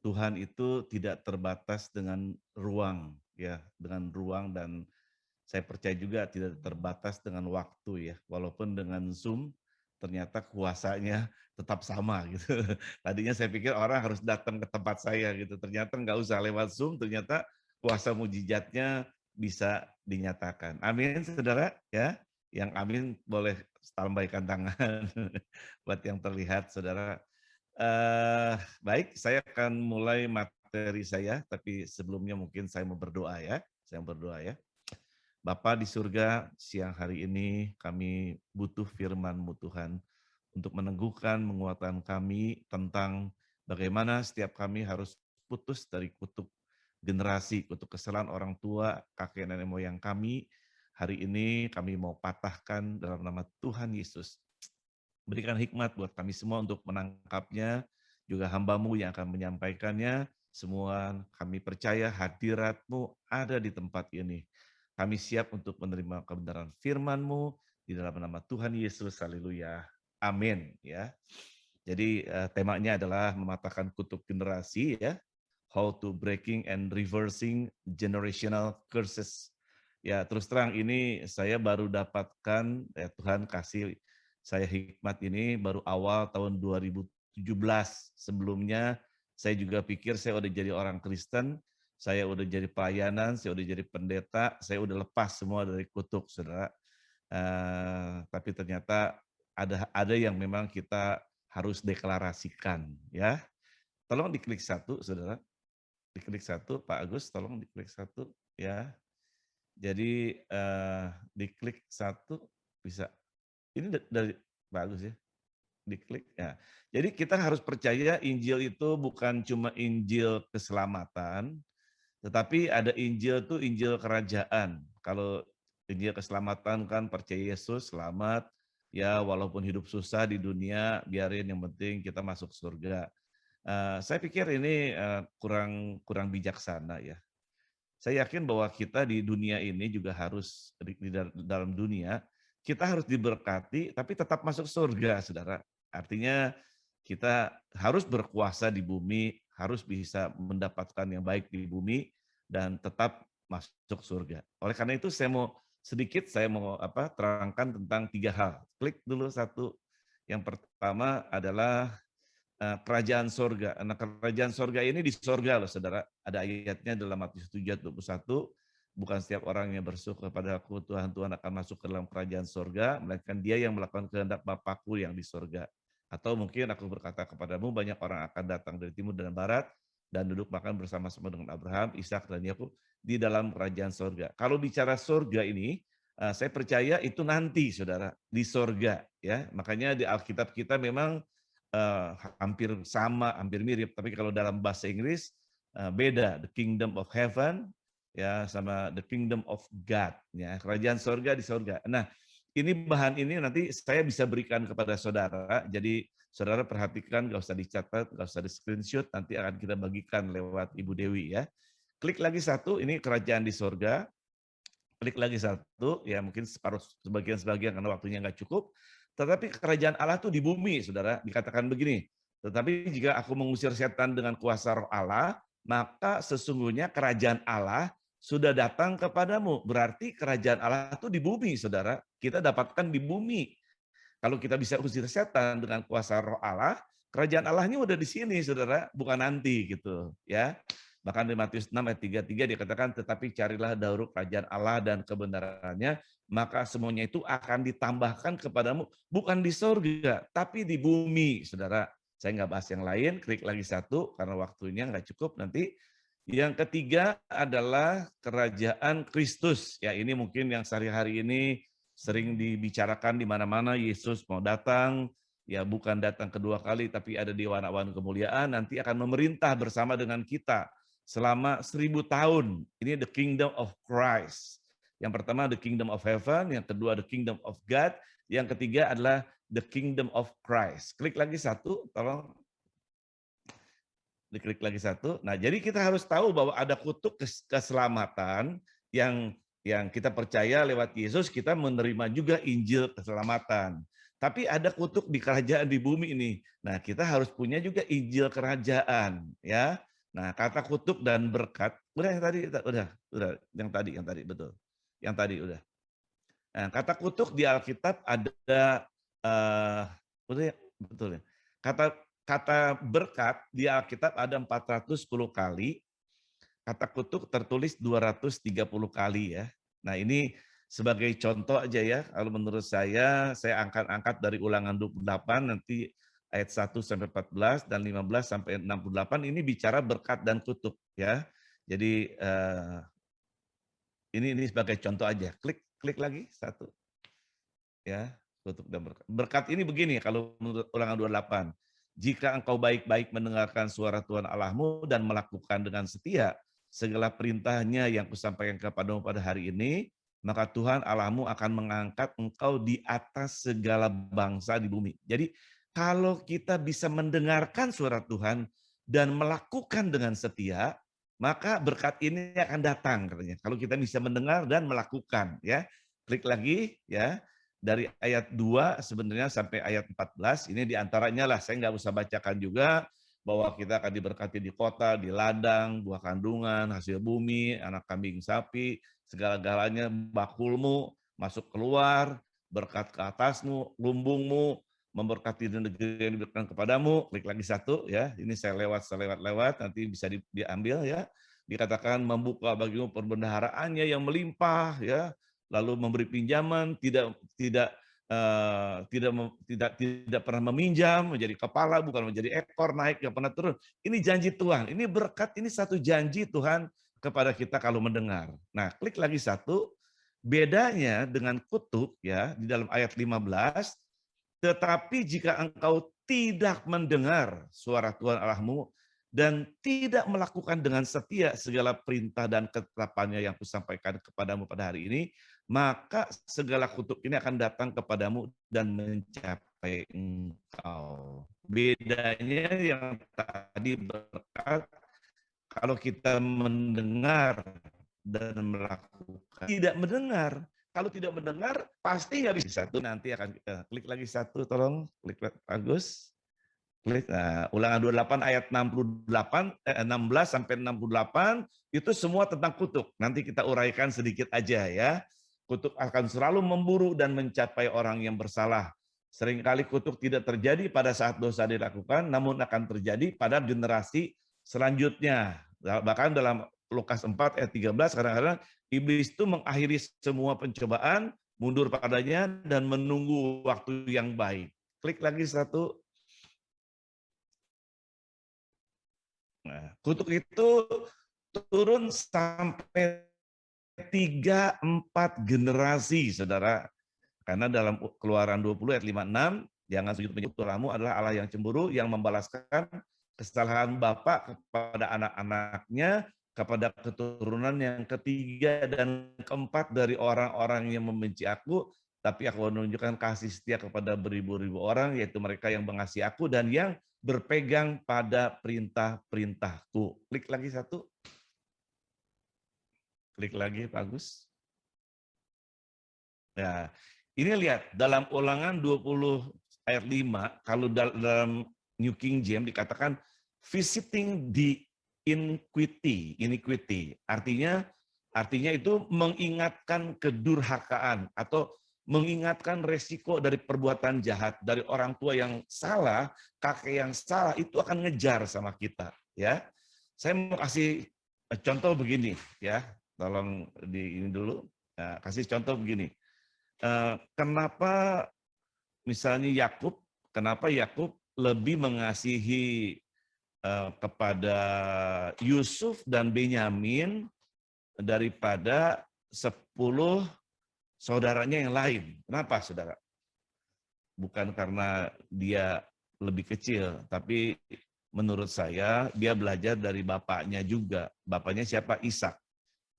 Tuhan itu tidak terbatas dengan ruang, ya, dengan ruang, dan saya percaya juga tidak terbatas dengan waktu ya, walaupun dengan Zoom ternyata kuasanya tetap sama gitu. Tadinya saya pikir orang harus datang ke tempat saya gitu, ternyata nggak usah lewat Zoom, ternyata kuasa mujizatnya bisa dinyatakan. Amin, saudara ya. Yang amin boleh tambahkan tangan buat yang terlihat, saudara. Baik, saya akan mulai materi saya, tapi sebelumnya mungkin saya mau berdoa ya. Saya berdoa ya. Bapa di surga, siang hari ini kami butuh firman-Mu Tuhan untuk meneguhkan, menguatkan kami tentang bagaimana setiap kami harus putus dari kutuk generasi, kutuk kesalahan orang tua, kakek nenek moyang kami. Hari ini kami mau patahkan dalam nama Tuhan Yesus. Berikan hikmat buat kami semua untuk menangkapnya, juga hamba-Mu yang akan menyampaikannya. Semua kami percaya hadirat-Mu ada di tempat ini. Kami siap untuk menerima kebenaran firman-Mu di dalam nama Tuhan Yesus. Haleluya. Amin. Ya. Jadi temanya adalah mematahkan kutuk generasi, ya. How to breaking and reversing generational curses. Ya, terus terang ini saya baru dapatkan, ya Tuhan kasih saya hikmat ini baru awal tahun 2017. Sebelumnya saya juga pikir saya udah jadi orang Kristen, saya udah jadi pelayanan, saya udah jadi pendeta, saya udah lepas semua dari kutuk, saudara. Tapi ternyata ada yang memang kita harus deklarasikan, ya. Tolong diklik 1, saudara. Diklik 1, Pak Agus, tolong diklik 1, ya. Jadi diklik 1 bisa. Ini dari Pak Agus ya. Diklik ya. Jadi kita harus percaya Injil itu bukan cuma Injil keselamatan, tetapi ada Injil tuh Injil kerajaan. Kalau Injil keselamatan kan percaya Yesus selamat, ya walaupun hidup susah di dunia, biarin yang penting kita masuk surga. Saya pikir ini kurang bijaksana ya. Saya yakin bahwa kita di dunia ini juga harus di dalam dunia kita harus diberkati tapi tetap masuk surga, saudara. Artinya kita harus berkuasa di bumi, harus bisa mendapatkan yang baik di bumi dan tetap masuk surga. Oleh karena itu saya mau terangkan tentang 3 hal. Klik dulu 1. Yang pertama adalah kerajaan sorga. Nah, kerajaan sorga ini di sorga loh, saudara. Ada ayatnya dalam Matius 7:21. Bukan setiap orang yang bersyukur kepada aku, Tuhan akan masuk ke dalam kerajaan sorga, melainkan dia yang melakukan kehendak Bapakku yang di sorga. Atau mungkin aku berkata kepadamu, banyak orang akan datang dari timur dan barat, dan duduk makan bersama-sama dengan Abraham, Ishak dan Yakub di dalam kerajaan sorga. Kalau bicara sorga ini, saya percaya itu nanti, saudara, di sorga. Ya, makanya di Alkitab kita memang hampir sama, hampir mirip. Tapi kalau dalam bahasa Inggris beda, the kingdom of heaven ya sama the kingdom of God, ya kerajaan sorga di sorga. Nah, ini bahan ini nanti saya bisa berikan kepada saudara. Jadi saudara perhatikan, nggak usah dicatat, nggak usah di screenshot, nanti akan kita bagikan lewat Ibu Dewi ya. Klik lagi 1, ini kerajaan di sorga. Klik lagi 1, ya mungkin sebagian karena waktunya nggak cukup. Tetapi kerajaan Allah itu di bumi, saudara. Dikatakan begini, tetapi jika aku mengusir setan dengan kuasa roh Allah, maka sesungguhnya kerajaan Allah sudah datang kepadamu. Berarti kerajaan Allah itu di bumi, saudara. Kita dapatkan di bumi. Kalau kita bisa usir setan dengan kuasa roh Allah, kerajaan Allahnya udah di sini, saudara. Bukan nanti gitu, ya. Bahkan di Matius 6 ayat 33 dikatakan, tetapi carilah dahulu kerajaan Allah dan kebenarannya, maka semuanya itu akan ditambahkan kepadamu, bukan di surga, tapi di bumi, saudara. Saya nggak bahas yang lain, klik lagi 1, karena waktunya nggak cukup nanti. Yang ketiga adalah kerajaan Kristus. Ya, ini mungkin yang sehari-hari ini sering dibicarakan di mana-mana, Yesus mau datang, ya bukan datang kedua kali, tapi ada di wana-wana kemuliaan, nanti akan memerintah bersama dengan kita selama 1000 tahun. Ini the kingdom of Christ. Yang pertama the kingdom of heaven, yang kedua the kingdom of God, yang ketiga adalah the kingdom of Christ. Klik lagi 1, tolong. Diklik lagi 1. Nah, jadi kita harus tahu bahwa ada kutuk keselamatan yang kita percaya lewat Yesus, kita menerima juga Injil keselamatan. Tapi ada kutuk di kerajaan di bumi ini. Nah, kita harus punya juga Injil kerajaan, ya. Nah, kata kutuk dan berkat, udah yang tadi, udah, yang tadi betul. Yang tadi udah. Nah, kata kutuk di Alkitab ada udah ya, betul ya. Kata berkat di Alkitab ada 410 kali. Kata kutuk tertulis 230 kali ya. Nah, ini sebagai contoh aja ya. Kalau menurut saya angkat dari Ulangan 28 nanti ayat 1 sampai 14 dan 15 sampai 68 ini bicara berkat dan kutuk ya. Jadi Ini sebagai contoh aja. Klik lagi satu. Ya, kutuk dan berkat. Berkat ini begini kalau menurut Ulangan 28. Jika engkau baik-baik mendengarkan suara Tuhan Allahmu dan melakukan dengan setia segala perintahnya yang kusampaikan kepadamu pada hari ini, maka Tuhan Allahmu akan mengangkat engkau di atas segala bangsa di bumi. Jadi kalau kita bisa mendengarkan suara Tuhan dan melakukan dengan setia, maka berkat ini akan datang katanya. Kalau kita bisa mendengar dan melakukan, ya. Klik lagi, ya. Dari ayat 2 sebenarnya sampai ayat 14, ini diantaranya lah, saya nggak usah bacakan juga, bahwa kita akan diberkati di kota, di ladang, buah kandungan, hasil bumi, anak kambing sapi, segala-galanya, bakulmu, masuk keluar, berkat ke atasmu, lumbungmu, memberkati negeri yang diberikan kepadamu. Klik lagi satu, ya. Ini saya lewat, nanti bisa diambil, ya. Dikatakan membuka bagimu perbendaharaannya yang melimpah, ya. Lalu memberi pinjaman, tidak pernah meminjam, menjadi kepala bukan menjadi ekor, naik yang pernah turun. Ini janji Tuhan, ini berkat, ini satu janji Tuhan kepada kita kalau mendengar. Nah, klik lagi satu. Bedanya dengan kutuk, ya, di dalam ayat 15, tetapi jika engkau tidak mendengar suara Tuhan Allahmu dan tidak melakukan dengan setia segala perintah dan ketetapannya yang kusampaikan kepadamu pada hari ini, maka segala kutuk ini akan datang kepadamu dan mencapai engkau. Bedanya yang tadi berkat, kalau kita mendengar dan melakukan. Tidak mendengar. Kalau tidak mendengar, pasti nggak bisa. Satu nanti akan kita klik lagi satu, tolong klik Agus. Klik. Nah, Ulangan 28 ayat 16 sampai 68 itu semua tentang kutuk. Nanti kita uraikan sedikit aja, ya. Kutuk akan selalu memburu dan mencapai orang yang bersalah. Seringkali kutuk tidak terjadi pada saat dosa dilakukan, namun akan terjadi pada generasi selanjutnya. Bahkan dalam Lukas 4 ayat 13, kadang-kadang iblis itu mengakhiri semua pencobaan, mundur padanya, dan menunggu waktu yang baik. Klik lagi satu. Nah, kutuk itu turun sampai 3-4 generasi, saudara. Karena dalam Keluaran 20 ayat 5-6, jangan sujud menyembah Tuhanmu adalah Allah yang cemburu, yang membalaskan kesalahan Bapa kepada anak-anaknya, kepada keturunan yang ketiga dan keempat dari orang-orang yang membenci aku, tapi aku menunjukkan kasih setia kepada beribu-ribu orang, yaitu mereka yang mengasihi aku dan yang berpegang pada perintah-perintahku. Klik lagi satu. Klik lagi, Pak Agus. Nah, ini lihat, dalam Ulangan 20 ayat 5, kalau dalam New King James dikatakan visiting the iniquity. Artinya itu mengingatkan kedurhakaan atau mengingatkan resiko dari perbuatan jahat, dari orang tua yang salah, kakek yang salah, itu akan ngejar sama kita, ya. Saya mau kasih contoh begini, ya. Tolong ini dulu, nah, kasih contoh begini. Kenapa misalnya kenapa Yakub lebih mengasihi kepada Yusuf dan Benyamin daripada 10 saudaranya yang lain? Kenapa, saudara? Bukan karena dia lebih kecil, tapi menurut saya dia belajar dari bapaknya juga. Bapaknya siapa? Ishak.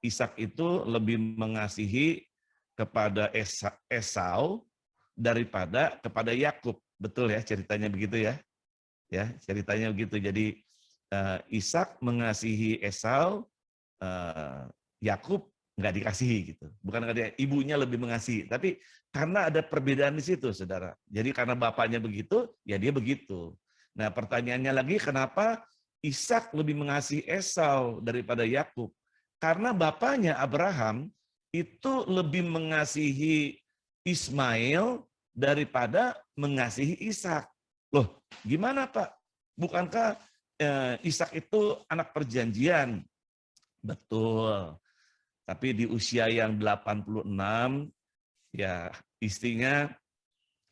Ishak itu lebih mengasihi kepada Esau daripada kepada Yakub. Betul ya ceritanya begitu ya? Ya, ceritanya begitu. Jadi Ishak mengasihi Esau, Yakub nggak dikasihi gitu. Bukan karena ibunya lebih mengasihi, tapi karena ada perbedaan di situ, saudara. Jadi karena bapaknya begitu, ya dia begitu. Nah, pertanyaannya lagi, kenapa Ishak lebih mengasihi Esau daripada Yakub? Karena bapaknya Abraham itu lebih mengasihi Ismail daripada mengasihi Ishak. Loh, gimana Pak? Bukankah Ishak itu anak perjanjian? Betul. Tapi di usia yang 86, ya istrinya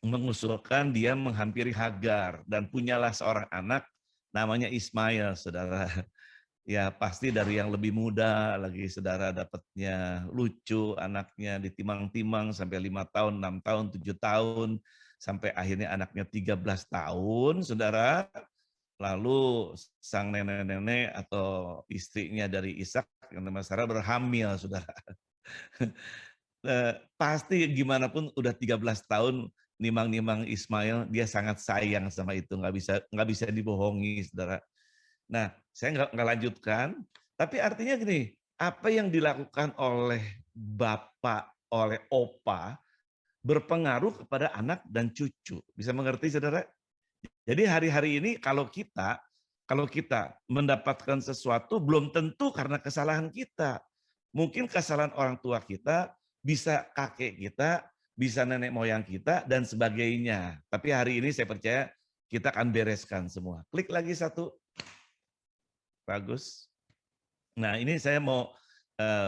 mengusulkan dia menghampiri Hagar dan punyalah seorang anak namanya Ismail, saudara. Ya pasti dari yang lebih muda lagi saudara dapatnya lucu, anaknya ditimang-timang sampai 5 tahun, 6 tahun, 7 tahun, sampai akhirnya anaknya 13 tahun, saudara. Lalu sang nenek-nenek atau istrinya dari Ishak yang nama Sarah berhamil, saudara. Pasti gimana pun udah 13 tahun nimang-nimang Ismail, dia sangat sayang sama itu, nggak bisa dibohongi, saudara. Nah, saya nggak lanjutkan, tapi artinya gini, apa yang dilakukan oleh bapak, oleh opa, berpengaruh kepada anak dan cucu. Bisa mengerti, saudara? Jadi hari-hari ini kalau kita mendapatkan sesuatu belum tentu karena kesalahan kita. Mungkin kesalahan orang tua kita, bisa kakek kita, bisa nenek moyang kita, dan sebagainya. Tapi hari ini saya percaya kita akan bereskan semua. Klik lagi satu. Bagus. Nah, ini saya mau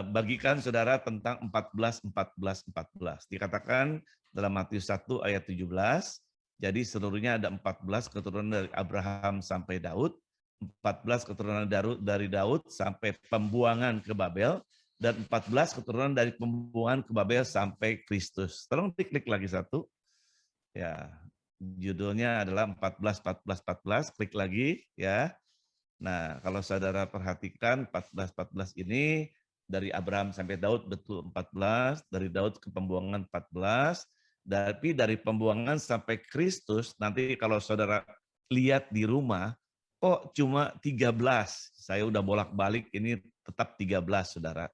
bagikan saudara tentang 14, 14, 14. Dikatakan dalam Matius 1 ayat 17, jadi seluruhnya ada 14 keturunan dari Abraham sampai Daud, 14 keturunan dari Daud sampai pembuangan ke Babel, dan 14 keturunan dari pembuangan ke Babel sampai Kristus. Tolong klik lagi satu. Ya, judulnya adalah 14, 14, 14. Klik lagi ya. Nah, kalau saudara perhatikan 14 ini dari Abraham sampai Daud betul 14, dari Daud ke pembuangan 14, tapi dari pembuangan sampai Kristus nanti kalau saudara lihat di rumah kok cuma 13. Saya udah bolak-balik ini tetap 13, saudara.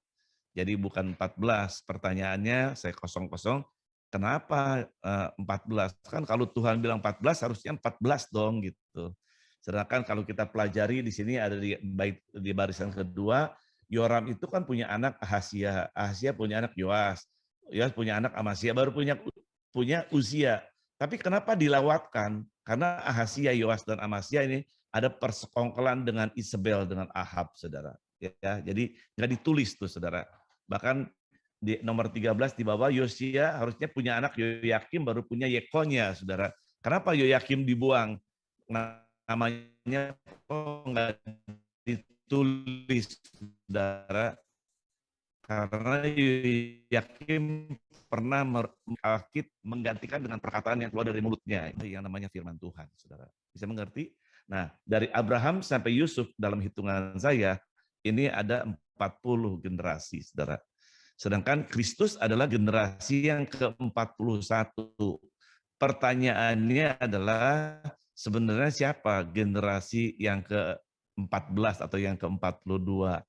Jadi bukan 14. Pertanyaannya saya kosong-kosong. Kenapa 14? Kan kalau Tuhan bilang 14 harusnya 14 dong gitu. Sedangkan kalau kita pelajari di sini ada di barisan kedua, Yoram itu kan punya anak Ahazia, Ahazia punya anak Yoas, Yoas punya anak Amazia, baru punya Uzia. Tapi kenapa dilawatkan? Karena Ahazia, Yoas dan Amazia ini ada persekongkolan dengan Isabel, dengan Ahab, saudara. Ya, jadi nggak ditulis tuh, saudara. Bahkan di nomor 13 di bawah, Yosia harusnya punya anak Yoyakim, baru punya Yekonya, saudara. Kenapa Yoyakim dibuang? Namanya kok nggak ditulis, saudara? Karena Yakin pernah menggantikan dengan perkataan yang keluar dari mulutnya, yang namanya firman Tuhan, saudara. Bisa mengerti? Nah, dari Abraham sampai Yusuf dalam hitungan saya, ini ada 40 generasi, saudara. Sedangkan Kristus adalah generasi yang ke-41. Pertanyaannya adalah, sebenarnya siapa generasi yang ke-14 atau yang ke-42?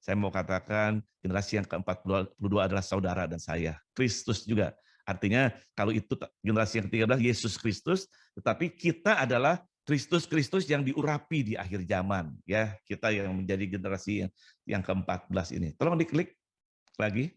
Saya mau katakan generasi yang ke-42 adalah saudara dan saya. Kristus juga. Artinya kalau itu generasi yang ke-13 Yesus Kristus, tetapi kita adalah Kristus yang diurapi di akhir zaman, ya. Kita yang menjadi generasi yang ke-14 ini. Tolong diklik lagi.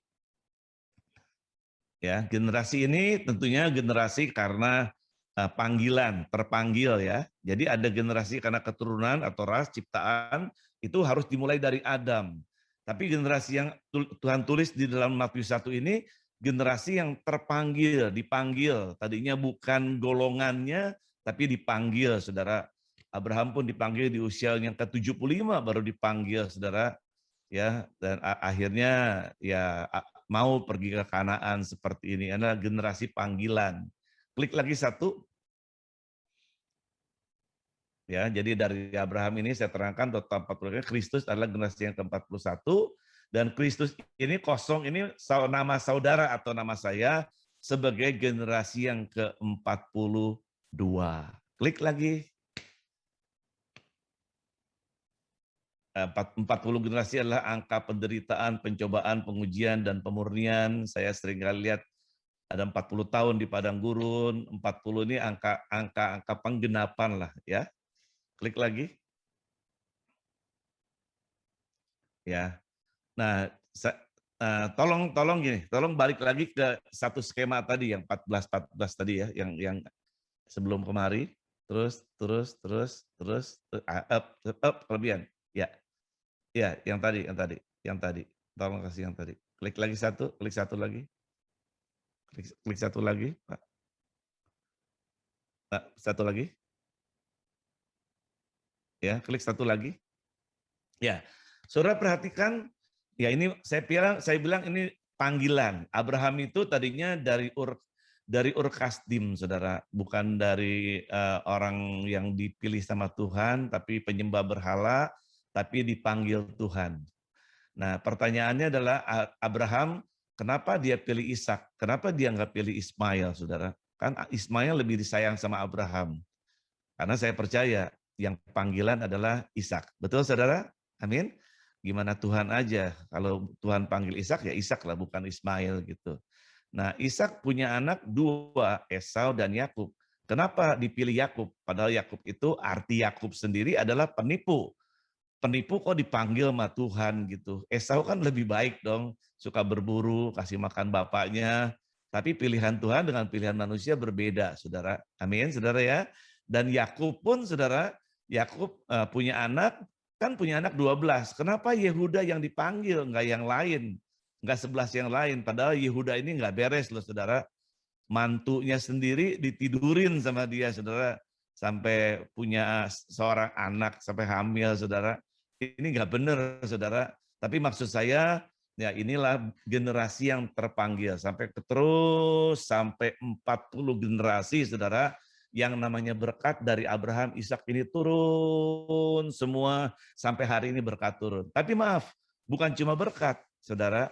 Ya, generasi ini tentunya generasi karena panggilan, terpanggil ya. Jadi ada generasi karena keturunan atau ras ciptaan itu harus dimulai dari Adam. Tapi generasi yang Tuhan tulis di dalam Matius 1 ini generasi yang terpanggil, dipanggil. Tadinya bukan golongannya tapi dipanggil, saudara. Abraham pun dipanggil di usia yang ke-75 baru dipanggil, saudara. Ya, dan akhirnya ya mau pergi ke Kanaan seperti ini. Adalah generasi panggilan. Klik lagi satu. Ya, jadi dari Abraham ini saya terangkan total 40, Kristus adalah generasi yang ke-41 dan Kristus ini kosong ini nama saudara atau nama saya sebagai generasi yang ke-42. Klik lagi. 40 generasi adalah angka penderitaan, pencobaan, pengujian dan pemurnian. Saya sering kali lihat ada 40 tahun di padang gurun, 40 ini angka penggenapan lah ya. Klik lagi. Ya. Nah, tolong gini, tolong balik lagi ke satu skema tadi yang 14 tadi ya, yang sebelum kemari, terus up kelebihan. Ya. Ya, yang tadi. Tolong kasih yang tadi. Klik lagi satu, klik satu lagi. Klik satu lagi, Pak. Nah, satu lagi. Ya, klik satu lagi. Ya, Saudara perhatikan, ya ini saya bilang ini panggilan. Abraham itu tadinya dari Ur Kasdim, saudara, bukan dari orang yang dipilih sama Tuhan, tapi penyembah berhala, tapi dipanggil Tuhan. Nah, pertanyaannya adalah Abraham, kenapa dia pilih Ishak? Kenapa dia nggak pilih Ismail, saudara? Kan Ismail lebih disayang sama Abraham. Karena saya percaya yang panggilan adalah Ishak. Betul, saudara? Amin. Gimana Tuhan aja. Kalau Tuhan panggil Ishak, ya Ishak lah, bukan Ismail gitu. Nah, Ishak punya anak 2, Esau dan Yakub. Kenapa dipilih Yakub? Padahal Yakub itu arti Yakub sendiri adalah penipu. Penipu kok dipanggil sama Tuhan gitu. Esau kan lebih baik dong, suka berburu, kasih makan bapaknya. Tapi pilihan Tuhan dengan pilihan manusia berbeda, saudara. Amin, saudara ya. Dan Yakub pun, saudara, Yakub punya anak, kan punya anak 12. Kenapa Yehuda yang dipanggil, enggak yang lain? Enggak 11 yang lain. Padahal Yehuda ini enggak beres loh, saudara. Mantunya sendiri ditidurin sama dia, saudara. Sampai punya seorang anak, sampai hamil, saudara. Ini nggak benar, saudara. Tapi maksud saya, ya inilah generasi yang terpanggil. Sampai 40 generasi, saudara, yang namanya berkat dari Abraham, Ishak ini turun semua sampai hari ini berkat turun. Tapi maaf, bukan cuma berkat, saudara.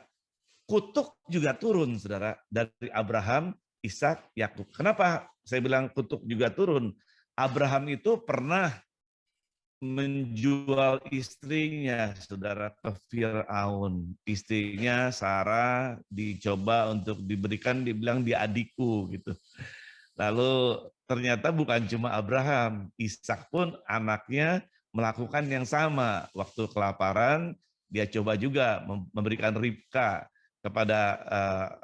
Kutuk juga turun, saudara, dari Abraham, Ishak, Yakub. Kenapa saya bilang kutuk juga turun? Abraham itu pernah menjual istrinya, saudara, ke Fir'aun. Istrinya Sarah dicoba untuk diberikan, dibilang dia adikku gitu. Lalu ternyata bukan cuma Abraham, Ishak pun anaknya melakukan yang sama. Waktu kelaparan dia coba juga memberikan Ribka kepada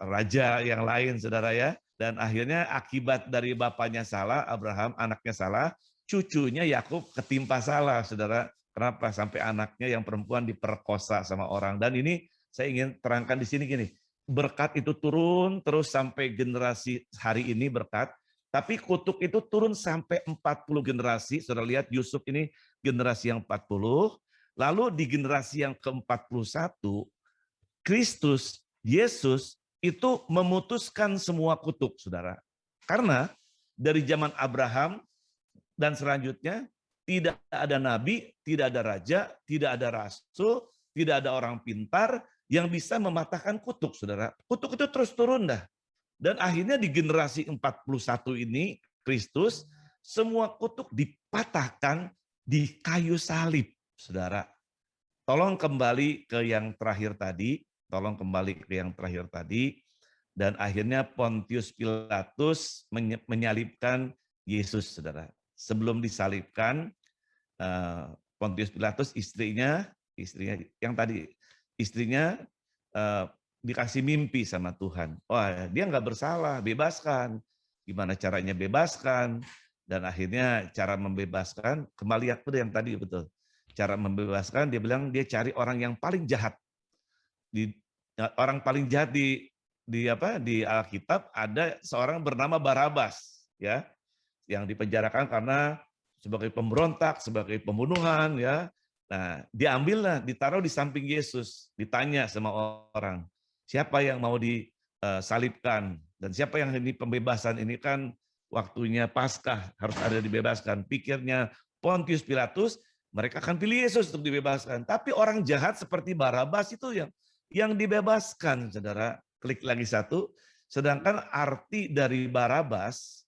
raja yang lain, saudara ya. Dan akhirnya akibat dari bapaknya salah, Abraham anaknya salah, cucunya Yakub ketimpa salah, saudara. Kenapa? Sampai anaknya yang perempuan diperkosa sama orang. Dan ini saya ingin terangkan di sini gini, berkat itu turun terus sampai generasi hari ini berkat, tapi kutuk itu turun sampai 40 generasi. Saudara lihat Yusuf ini generasi yang 40, lalu di generasi yang ke-41, Kristus, Yesus, itu memutuskan semua kutuk, saudara. Karena dari zaman Abraham dan selanjutnya tidak ada nabi, tidak ada raja, tidak ada rasul, tidak ada orang pintar yang bisa mematahkan kutuk, saudara. Kutuk itu terus turun dah. Dan akhirnya di generasi 41 ini, Kristus, semua kutuk dipatahkan di kayu salib, saudara. Tolong kembali ke yang terakhir tadi, dan akhirnya Pontius Pilatus menyalibkan Yesus, saudara. Sebelum disalibkan, Pontius Pilatus istrinya dikasih mimpi sama Tuhan. Wah, dia nggak bersalah, bebaskan. Gimana caranya bebaskan? Dan akhirnya cara membebaskan, kembali aku yang tadi betul. Cara membebaskan, dia bilang dia cari orang yang paling jahat. Orang paling jahat di Alkitab ada seorang bernama Barabas, ya, yang dipenjarakan karena sebagai pemberontak, sebagai pembunuhan, ya. Nah, diambillah, ditaruh di samping Yesus, ditanya sama orang, siapa yang mau disalibkan dan siapa yang ini pembebasan, ini kan waktunya Paskah, harus ada dibebaskan. Pikirnya Pontius Pilatus, mereka akan pilih Yesus untuk dibebaskan. Tapi orang jahat seperti Barabas itu yang dibebaskan, saudara. Klik lagi satu. Sedangkan arti dari Barabas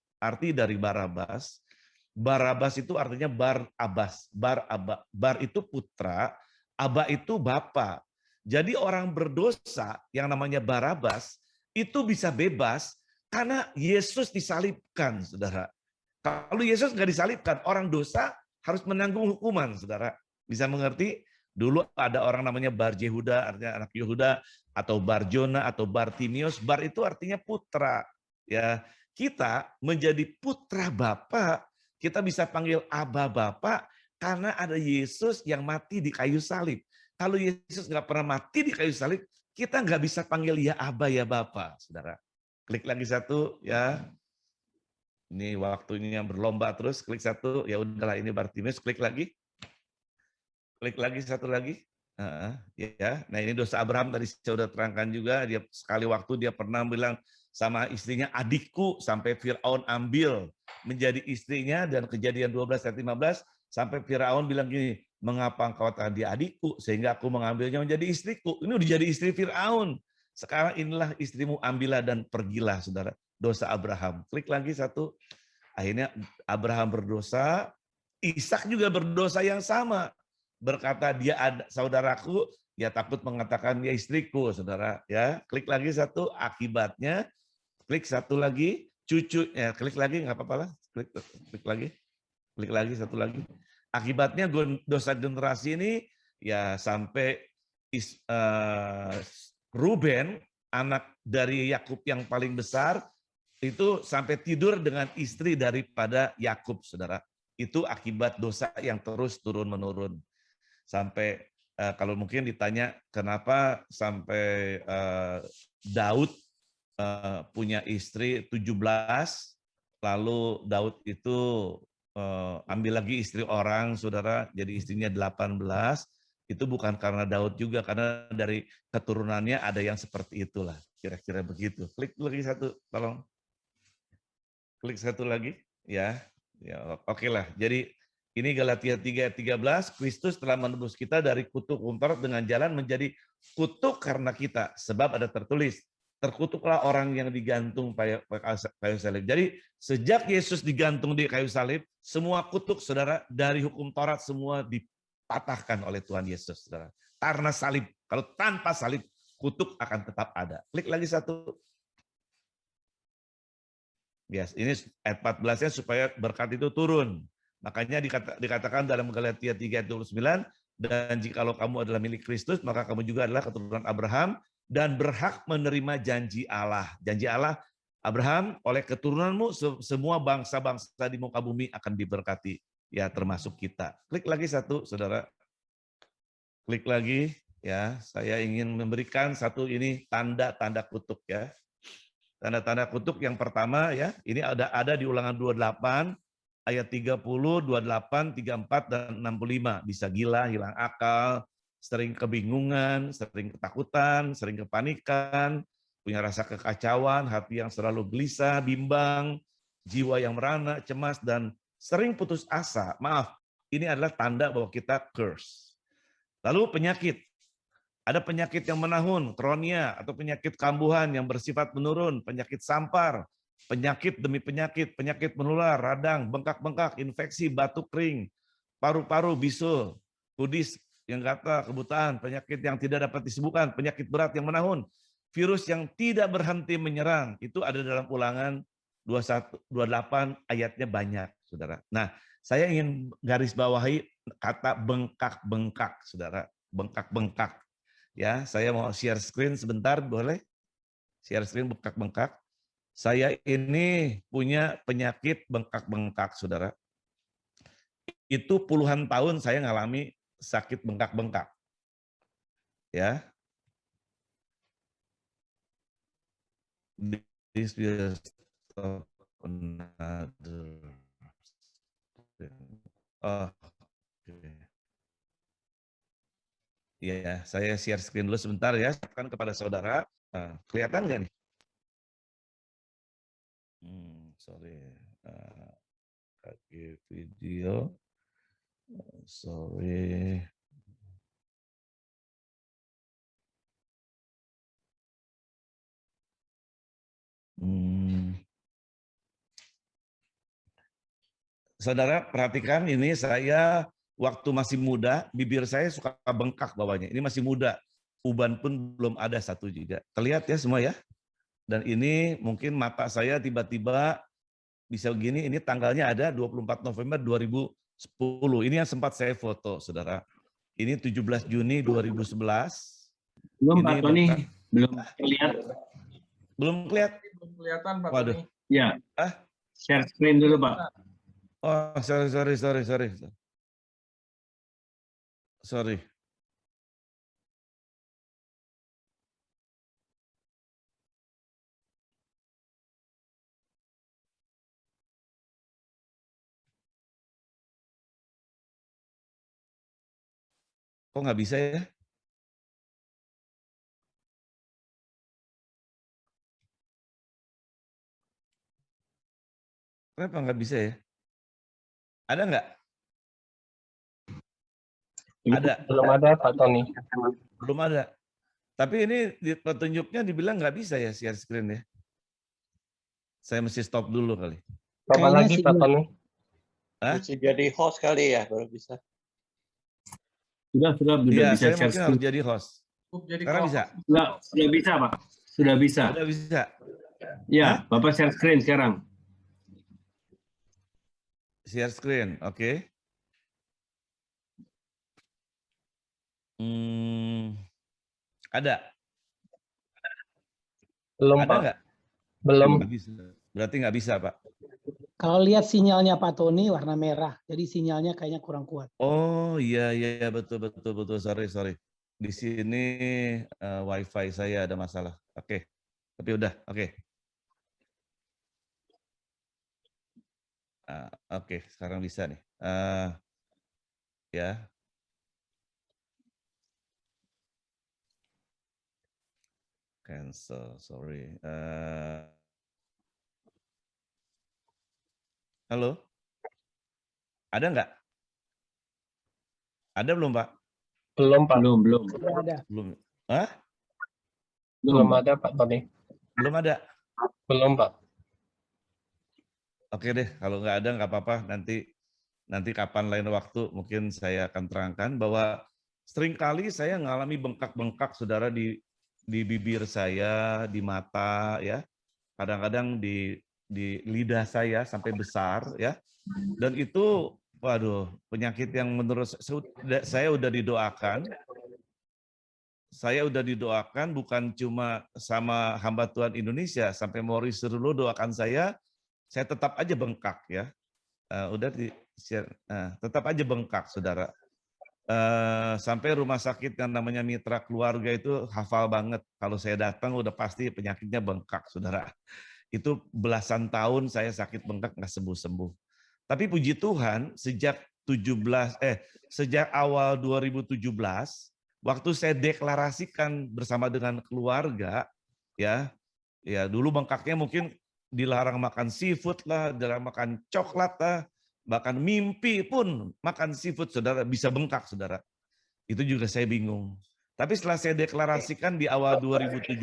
itu artinya Bar-Abbas. Bar itu putra, Aba itu bapa. Jadi orang berdosa yang namanya Barabas itu bisa bebas karena Yesus disalibkan, saudara. Kalau Yesus nggak disalibkan, orang dosa harus menanggung hukuman, saudara. Bisa mengerti? Dulu ada orang namanya Bar Yehuda, artinya anak Yehuda, atau Barjona, atau Bartimius. Bar itu artinya putra. Ya, kita menjadi putra Bapa, kita bisa panggil Aba Bapa karena ada Yesus yang mati di kayu salib. Kalau Yesus nggak pernah mati di kayu salib, kita nggak bisa panggil ya Aba ya Bapa, saudara. Klik lagi satu, ya. Ini waktunya berlomba terus. Klik satu, ya udahlah ini Bartimius. Klik lagi. Klik lagi satu lagi. Ya. Nah ini dosa Abraham tadi saya sudah terangkan juga. Dia sekali waktu dia pernah bilang sama istrinya, adikku, sampai Firaun ambil menjadi istrinya. Dan Kejadian 12 ayat 15 sampai Firaun bilang gini, mengapa engkau tadi adikku sehingga aku mengambilnya menjadi istriku. Ini udah jadi istri Firaun. Sekarang inilah istrimu, ambillah dan pergilah, saudara. Dosa Abraham. Klik lagi satu. Akhirnya Abraham berdosa, Ishak juga berdosa yang sama. Berkata dia ada saudaraku, ya takut mengatakan dia istriku, saudara. Ya, klik lagi satu, akibatnya. Klik satu lagi, cucunya. Klik lagi, nggak apa-apa lah. Klik lagi satu lagi. Akibatnya dosa generasi ini ya sampai Ruben, anak dari Yakub yang paling besar, itu sampai tidur dengan istri daripada Yakub, saudara. Itu akibat dosa yang terus turun-menurun. Sampai kalau mungkin ditanya kenapa sampai Daud punya istri 17, lalu Daud itu ambil lagi istri orang, saudara, jadi istrinya 18, itu bukan karena Daud juga, karena dari keturunannya ada yang seperti itulah, kira-kira begitu. Klik lagi satu, tolong. Klik satu lagi, ya oke lah. Jadi ini Galatia 3 ayat 13, Kristus telah menebus kita dari kutuk Taurat dengan jalan menjadi kutuk karena kita. Sebab ada tertulis, terkutuklah orang yang digantung kayu salib. Jadi sejak Yesus digantung di kayu salib, semua kutuk, saudara, dari hukum Taurat semua dipatahkan oleh Tuhan Yesus, saudara. Karena salib. Kalau tanpa salib, kutuk akan tetap ada. Klik lagi satu. Yes, ini ayat 14-nya supaya berkat itu turun. Makanya dikatakan dalam Galatia 3 ayat 29, dan jikalau kamu adalah milik Kristus, maka kamu juga adalah keturunan Abraham dan berhak menerima janji Allah. Janji Allah, Abraham, oleh keturunanmu semua bangsa-bangsa di muka bumi akan diberkati. Ya, termasuk kita. Klik lagi satu, saudara. Klik lagi, ya. Saya ingin memberikan satu ini tanda-tanda kutuk, ya. Tanda-tanda kutuk yang pertama, ya, ini ada di Ulangan 28 ayat 30, 28, 34 dan 65. Bisa gila, hilang akal, sering kebingungan, sering ketakutan, sering kepanikan, punya rasa kekacauan, hati yang selalu gelisah, bimbang, jiwa yang merana, cemas, dan sering putus asa. Maaf, ini adalah tanda bahwa kita curse. Lalu penyakit. Ada penyakit yang menahun, kronia, atau penyakit kambuhan yang bersifat menurun, penyakit sampar, penyakit demi penyakit, penyakit menular, radang, bengkak-bengkak, infeksi, batuk kering, paru-paru, bisul, kudis yang gatal, kebutaan, penyakit yang tidak dapat disembuhkan, penyakit berat yang menahun, virus yang tidak berhenti menyerang. Itu ada dalam Ulangan 21, 28, ayatnya banyak, saudara. Nah, saya ingin garis bawahi kata bengkak-bengkak, saudara. Bengkak-bengkak. Ya, saya mau share screen sebentar, boleh? Share screen bengkak-bengkak. Saya ini punya penyakit bengkak-bengkak, saudara. Itu puluhan tahun saya ngalami sakit bengkak-bengkak. Ya. This will stop another. Oh, okay. Ya, saya share screen dulu sebentar ya, siapkan kepada saudara. Kelihatan nggak nih? Sorry, kaki video. Sorry. Saudara perhatikan ini, saya waktu masih muda, bibir saya suka bengkak bawahnya. Ini masih muda, uban pun belum ada satu juga. Terlihat ya semua ya. Dan ini mungkin mata saya tiba-tiba bisa begini, ini tanggalnya ada 24 November 2010. Ini yang sempat saya foto, saudara. Ini 17 Juni 2011.
Belum,
ini
Pak Tony, belum terlihat.
Belum kelihatan?
Belum kelihatan, Pak
Waduh.
Tony.
Ya, share screen dulu, Pak.
Oh, sorry. Sorry. Kok nggak bisa ya? Kenapa nggak bisa ya? Ada nggak? Ada.
Belum ada Pak Tony.
Belum ada. Tapi ini di petunjuknya dibilang nggak bisa ya share screen ya. Saya mesti stop dulu kali.
Coba
Kayaknya
lagi
sih
Pak
iya.
Tony.
Hah?
Mesti jadi host kali ya baru bisa.
Sudah
Iya,
bisa
saya
share
mungkin harus
screen.
jadi host. Sekarang bisa?
Sudah bisa, Pak. Sudah bisa.
Udah bisa.
Ya, Bapak share screen sekarang.
Share screen, oke. Ada?
Belum
Ada
Pak.
nggak?
Belum.
Nggak bisa. Berarti nggak bisa, Pak.
Kalau lihat sinyalnya Pak Tony warna merah, jadi sinyalnya kayaknya kurang kuat.
Oh iya betul. Sorry. Di sini WiFi saya ada masalah. Oke. Tapi udah, oke. Oke, sekarang bisa nih. Ya. Cancel, sorry. Halo? Ada nggak? Ada belum, Pak?
Belum Pak.
Belum.
Sudah ada.
Belum. Hah?
Belum ada Pak Tony.
Belum ada?
Belum Pak.
Oke deh, kalau nggak ada nggak apa-apa. Nanti kapan lain waktu mungkin saya akan terangkan bahwa seringkali saya mengalami bengkak-bengkak, saudara, di bibir saya, di mata, ya. Kadang-kadang di lidah saya sampai besar, ya. Dan itu, waduh, penyakit yang menurut saya udah didoakan. Saya udah didoakan bukan cuma sama hamba Tuhan Indonesia, sampai Maurice Rulo doakan saya tetap aja bengkak, ya. Udah di-share, tetap aja bengkak, saudara. Sampai rumah sakit yang namanya Mitra Keluarga itu hafal banget. Kalau saya datang udah pasti penyakitnya bengkak, saudara. Itu belasan tahun saya sakit bengkak nggak sembuh-sembuh. Tapi puji Tuhan sejak awal 2017, waktu saya deklarasikan bersama dengan keluarga, ya dulu bengkaknya mungkin dilarang makan seafood lah, dilarang makan coklat lah, bahkan mimpi pun makan seafood, saudara, bisa bengkak, saudara. Itu juga saya bingung. Tapi setelah saya deklarasikan di awal 2017,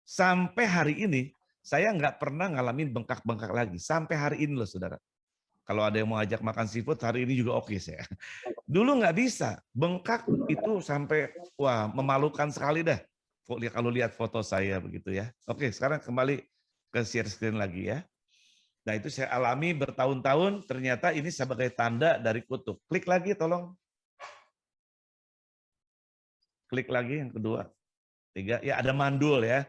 sampai hari ini, saya nggak pernah ngalamin bengkak-bengkak lagi. Sampai hari ini loh, saudara. Kalau ada yang mau ajak makan seafood, hari ini juga oke saya. Dulu nggak bisa. Bengkak itu sampai, wah, memalukan sekali dah. Kalau lihat foto saya begitu ya. Oke, sekarang kembali ke share screen lagi ya. Nah itu saya alami bertahun-tahun, ternyata ini sebagai tanda dari kutuk. Klik lagi tolong. Klik lagi yang kedua. 3, ya ada mandul ya.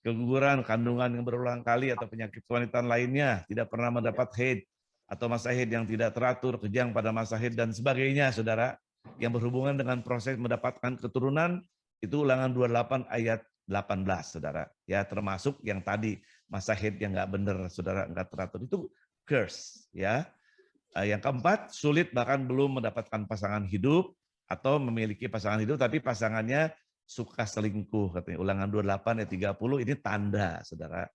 Keguguran, kandungan yang berulang kali atau penyakit wanita lainnya, tidak pernah mendapat haid atau masa haid yang tidak teratur, kejang pada masa haid dan sebagainya, saudara. Yang berhubungan dengan proses mendapatkan keturunan, itu Ulangan 28 ayat 18, saudara. Ya, termasuk yang tadi masa haid yang nggak benar, saudara, nggak teratur, itu curse, ya. Yang keempat, sulit bahkan belum mendapatkan pasangan hidup atau memiliki pasangan hidup tapi pasangannya suka selingkuh, katanya Ulangan 28 ayat 30, ini tanda, saudara.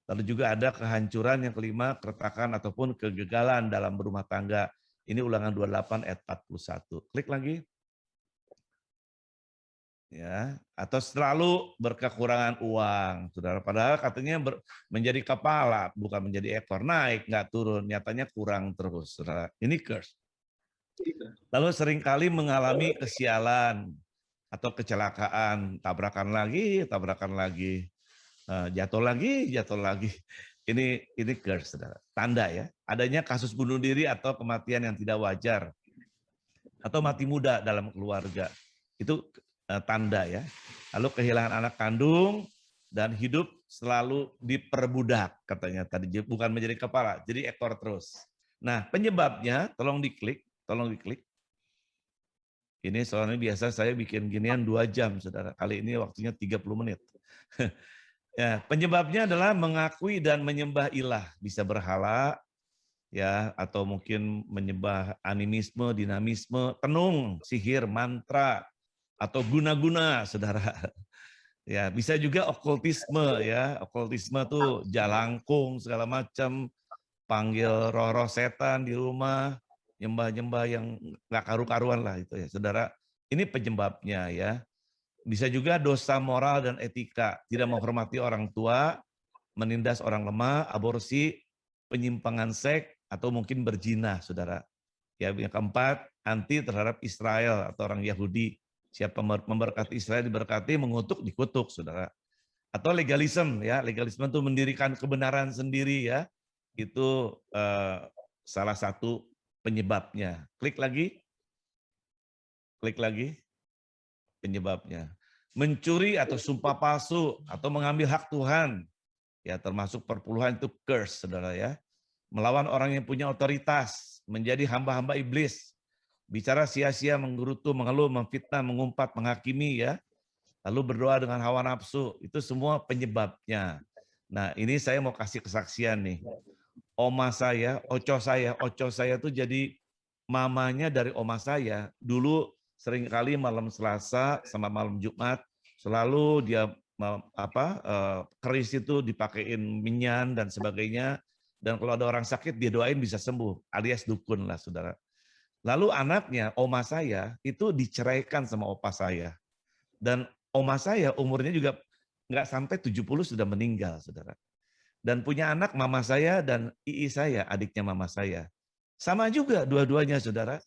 Lalu juga ada kehancuran yang kelima, keretakan ataupun kegagalan dalam berumah tangga. Ini Ulangan 28 ayat 41. Klik lagi. Ya, atau selalu berkekurangan uang, saudara. Padahal katanya menjadi kepala, bukan menjadi ekor, naik nggak turun, nyatanya kurang terus, saudara. Ini curse. Lalu seringkali mengalami kesialan atau kecelakaan, tabrakan lagi, jatuh lagi. Ini curse, saudara. Tanda ya, adanya kasus bunuh diri atau kematian yang tidak wajar atau mati muda dalam keluarga. Itu tanda ya. Lalu kehilangan anak kandung dan hidup selalu diperbudak, katanya tadi, bukan menjadi kepala, jadi ekor terus. Nah, penyebabnya tolong diklik. Ini soalnya biasa saya bikin ginian 2 jam, saudara. Kali ini waktunya 30 menit. Ya, penyebabnya adalah mengakui dan menyembah ilah, bisa berhala, ya, atau mungkin menyembah animisme, dinamisme, tenung, sihir, mantra, atau guna-guna, saudara. Ya, bisa juga okultisme, ya. Okultisme tuh jalangkung segala macam, panggil roh-roh setan di rumah, nyembah-nyembah yang nggak karu-karuan lah itu ya, saudara. Ini penyebabnya ya. Bisa juga dosa moral dan etika, tidak menghormati orang tua, menindas orang lemah, aborsi, penyimpangan seks, atau mungkin berzina, saudara. Ya, yang keempat, anti terhadap Israel atau orang Yahudi. Siapa memberkati Israel diberkati, mengutuk dikutuk, saudara. Atau legalisme, ya, legalisme itu mendirikan kebenaran sendiri, ya. Itu salah satu penyebabnya. Klik lagi penyebabnya. Mencuri atau sumpah palsu atau mengambil hak Tuhan, ya termasuk perpuluhan itu curse, saudara ya. Melawan orang yang punya otoritas, menjadi hamba-hamba iblis, bicara sia-sia, menggerutu, mengeluh, memfitnah, mengumpat, menghakimi ya. Lalu berdoa dengan hawa nafsu, itu semua penyebabnya. Nah, ini saya mau kasih kesaksian nih. Oma saya, oco saya tuh jadi mamanya dari oma saya. Dulu seringkali malam Selasa sama malam Jumat selalu dia keris itu dipakein minyan dan sebagainya. Dan kalau ada orang sakit dia doain bisa sembuh, alias dukun lah, saudara. Lalu anaknya, oma saya, itu diceraikan sama opa saya. Dan oma saya umurnya juga nggak sampai 70 sudah meninggal, saudara. Dan punya anak mama saya dan ii saya, adiknya mama saya. Sama juga dua-duanya, saudara.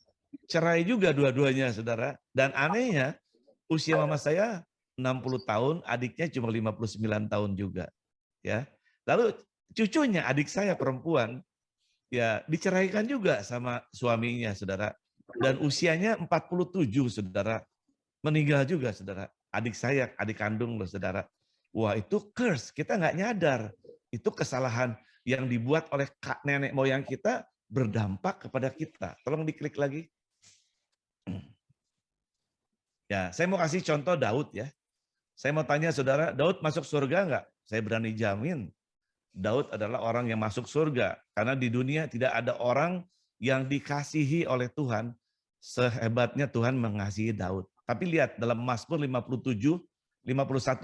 Cerai juga dua-duanya, saudara. Dan anehnya, usia mama saya 60 tahun, adiknya cuma 59 tahun juga. Ya. Lalu cucunya, adik saya perempuan, ya diceraikan juga sama suaminya, saudara. Dan usianya 47, saudara. Meninggal juga, saudara. Adik saya, adik kandung loh, saudara. Wah, itu curse, kita nggak nyadar. Itu kesalahan yang dibuat oleh nenek moyang kita berdampak kepada kita. Tolong diklik lagi. Ya, saya mau kasih contoh Daud ya. Saya mau tanya saudara, Daud masuk surga nggak? Saya berani jamin Daud adalah orang yang masuk surga. Karena di dunia tidak ada orang yang dikasihi oleh Tuhan sehebatnya Tuhan mengasihi Daud. Tapi lihat dalam Mazmur 51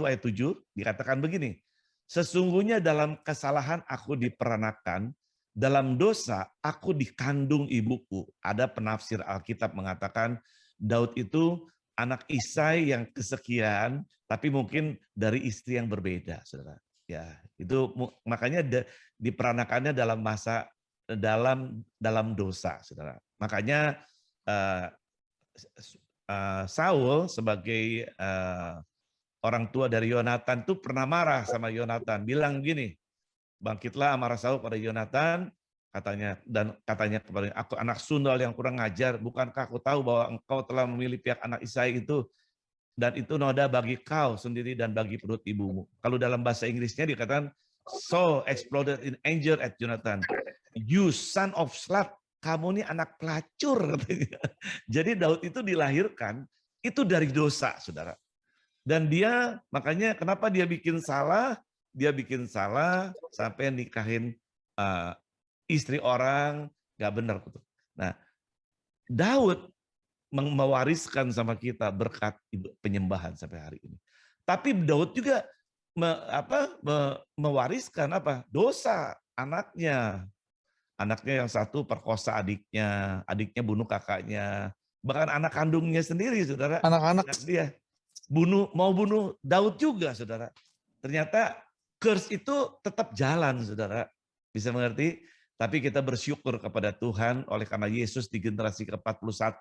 ayat 7 dikatakan begini, sesungguhnya dalam kesalahan aku diperanakan, dalam dosa aku dikandung ibuku. Ada penafsir Alkitab mengatakan Daud itu anak Isai yang kesekian, tapi mungkin dari istri yang berbeda, saudara. Ya, itu makanya diperanakannya dalam masa dalam dosa, saudara. Makanya Saul sebagai orang tua dari Yonatan tuh pernah marah sama Yonatan, bilang gini, bangkitlah amarah Saul pada Yonatan, katanya kepada aku anak sundal yang kurang ajar, bukankah aku tahu bahwa engkau telah memilih pihak anak Isai itu, dan itu noda bagi kau sendiri dan bagi perut ibumu. Kalau dalam bahasa Inggrisnya dikatakan, Saul exploded in anger at Jonathan. You son of slut, kamu ini anak pelacur. Katanya. Jadi Daud itu dilahirkan, itu dari dosa, saudara. Dan dia, makanya kenapa dia bikin salah? Dia bikin salah sampai nikahin istri orang, gak benar. Nah, Daud mewariskan sama kita berkat penyembahan sampai hari ini. Tapi Daud juga mewariskan dosa anaknya. Anaknya yang satu perkosa adiknya bunuh kakaknya, bahkan anak kandungnya sendiri, saudara. Anak-anak dia mau bunuh Daud juga, saudara. Ternyata curse itu tetap jalan, saudara. Bisa mengerti? Tapi kita bersyukur kepada Tuhan oleh karena Yesus di generasi ke-41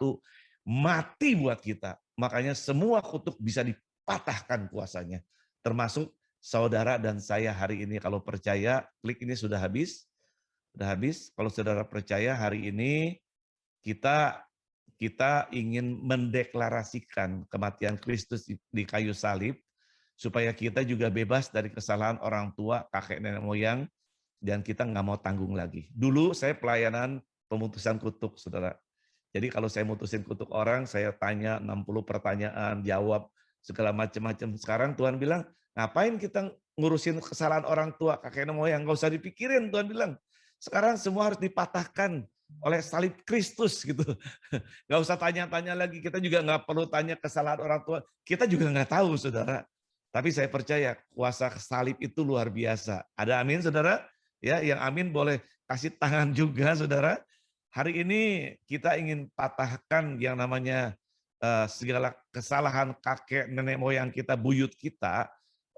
mati buat kita. Makanya semua kutuk bisa dipatahkan kuasanya. Termasuk saudara dan saya hari ini. Kalau percaya, klik ini sudah habis. Sudah habis. Kalau saudara percaya hari ini kita ingin mendeklarasikan kematian Kristus di kayu salib. Supaya kita juga bebas dari kesalahan orang tua, kakek nenek moyang. Dan kita nggak mau tanggung lagi. Dulu saya pelayanan pemutusan kutuk, saudara. Jadi kalau saya mutusin kutuk orang, saya tanya 60 pertanyaan, jawab segala macam-macam. Sekarang Tuhan bilang, ngapain kita ngurusin kesalahan orang tua, kakek nenek moyang, nggak usah dipikirin, Tuhan bilang. Sekarang semua harus dipatahkan oleh salib Kristus gitu. Nggak usah tanya-tanya lagi, kita juga nggak perlu tanya kesalahan orang tua, kita juga nggak tahu, saudara. Tapi saya percaya kuasa salib itu luar biasa. Ada amin, saudara? Ya, yang amin boleh kasih tangan juga, saudara. Hari ini kita ingin patahkan yang namanya segala kesalahan kakek nenek moyang kita, buyut kita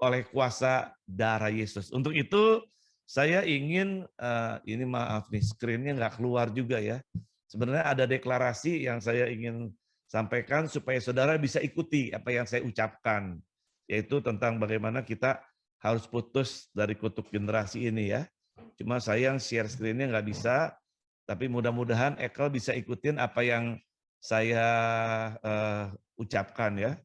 oleh kuasa darah Yesus. Untuk itu saya ingin, ini maaf nih, screen-nya nggak keluar juga ya. Sebenarnya ada deklarasi yang saya ingin sampaikan supaya saudara bisa ikuti apa yang saya ucapkan, yaitu tentang bagaimana kita harus putus dari kutuk generasi ini ya. Cuma sayang share screen-nya nggak bisa, tapi mudah-mudahan Ekel bisa ikutin apa yang saya ucapkan ya.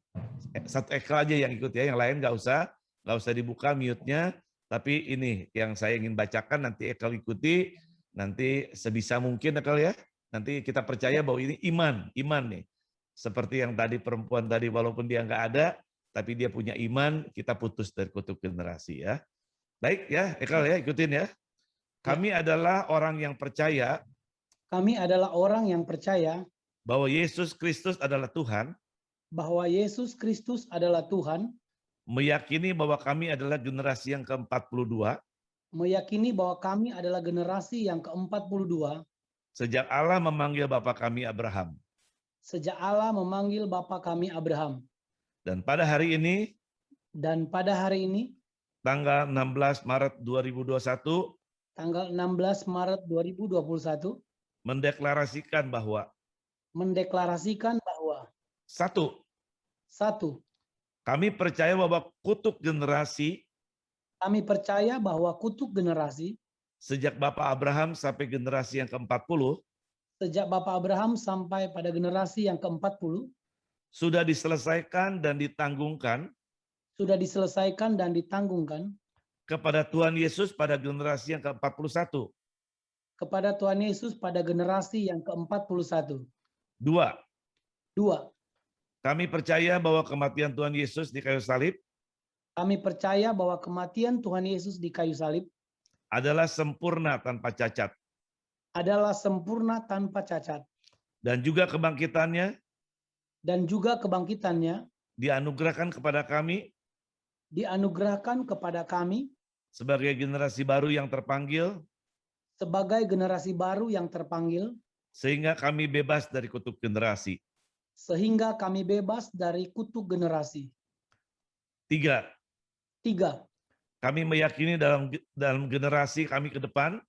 Satu Ekel aja yang ikut ya, yang lain nggak usah dibuka mute-nya. Tapi ini yang saya ingin bacakan, nanti Ekel ikuti, nanti sebisa mungkin Ekel ya. Nanti kita percaya bahwa ini iman nih. Seperti yang tadi perempuan tadi, walaupun dia nggak ada, tapi dia punya iman, kita putus dari kutuk generasi ya. Baik ya, Ekel ya, ikutin ya. Kami adalah orang yang percaya.
Kami adalah orang yang percaya
Bahwa Yesus Kristus adalah Tuhan.
bahwa Yesus Kristus adalah Tuhan.
Meyakini bahwa kami adalah generasi yang ke-42.
Meyakini bahwa kami adalah generasi yang ke-42.
Sejak Allah memanggil bapa kami Abraham.
Sejak Allah memanggil bapa kami Abraham.
Dan pada hari ini. Tanggal 16 Maret 2021.
Tanggal 16 Maret 2021.
Mendeklarasikan bahwa. Satu. Kami percaya bahwa kutuk generasi. Sejak Bapak Abraham sampai generasi yang ke-40. Sudah diselesaikan dan ditanggung kepada Tuhan Yesus pada generasi yang ke-41. Dua. Kami percaya bahwa kematian Tuhan Yesus di kayu salib. Adalah sempurna tanpa cacat. Dan juga kebangkitannya. Dianugerahkan kepada kami. Sebagai generasi baru yang terpanggil. Sehingga kami bebas dari kutuk generasi. Tiga. Kami meyakini dalam generasi kami ke depan.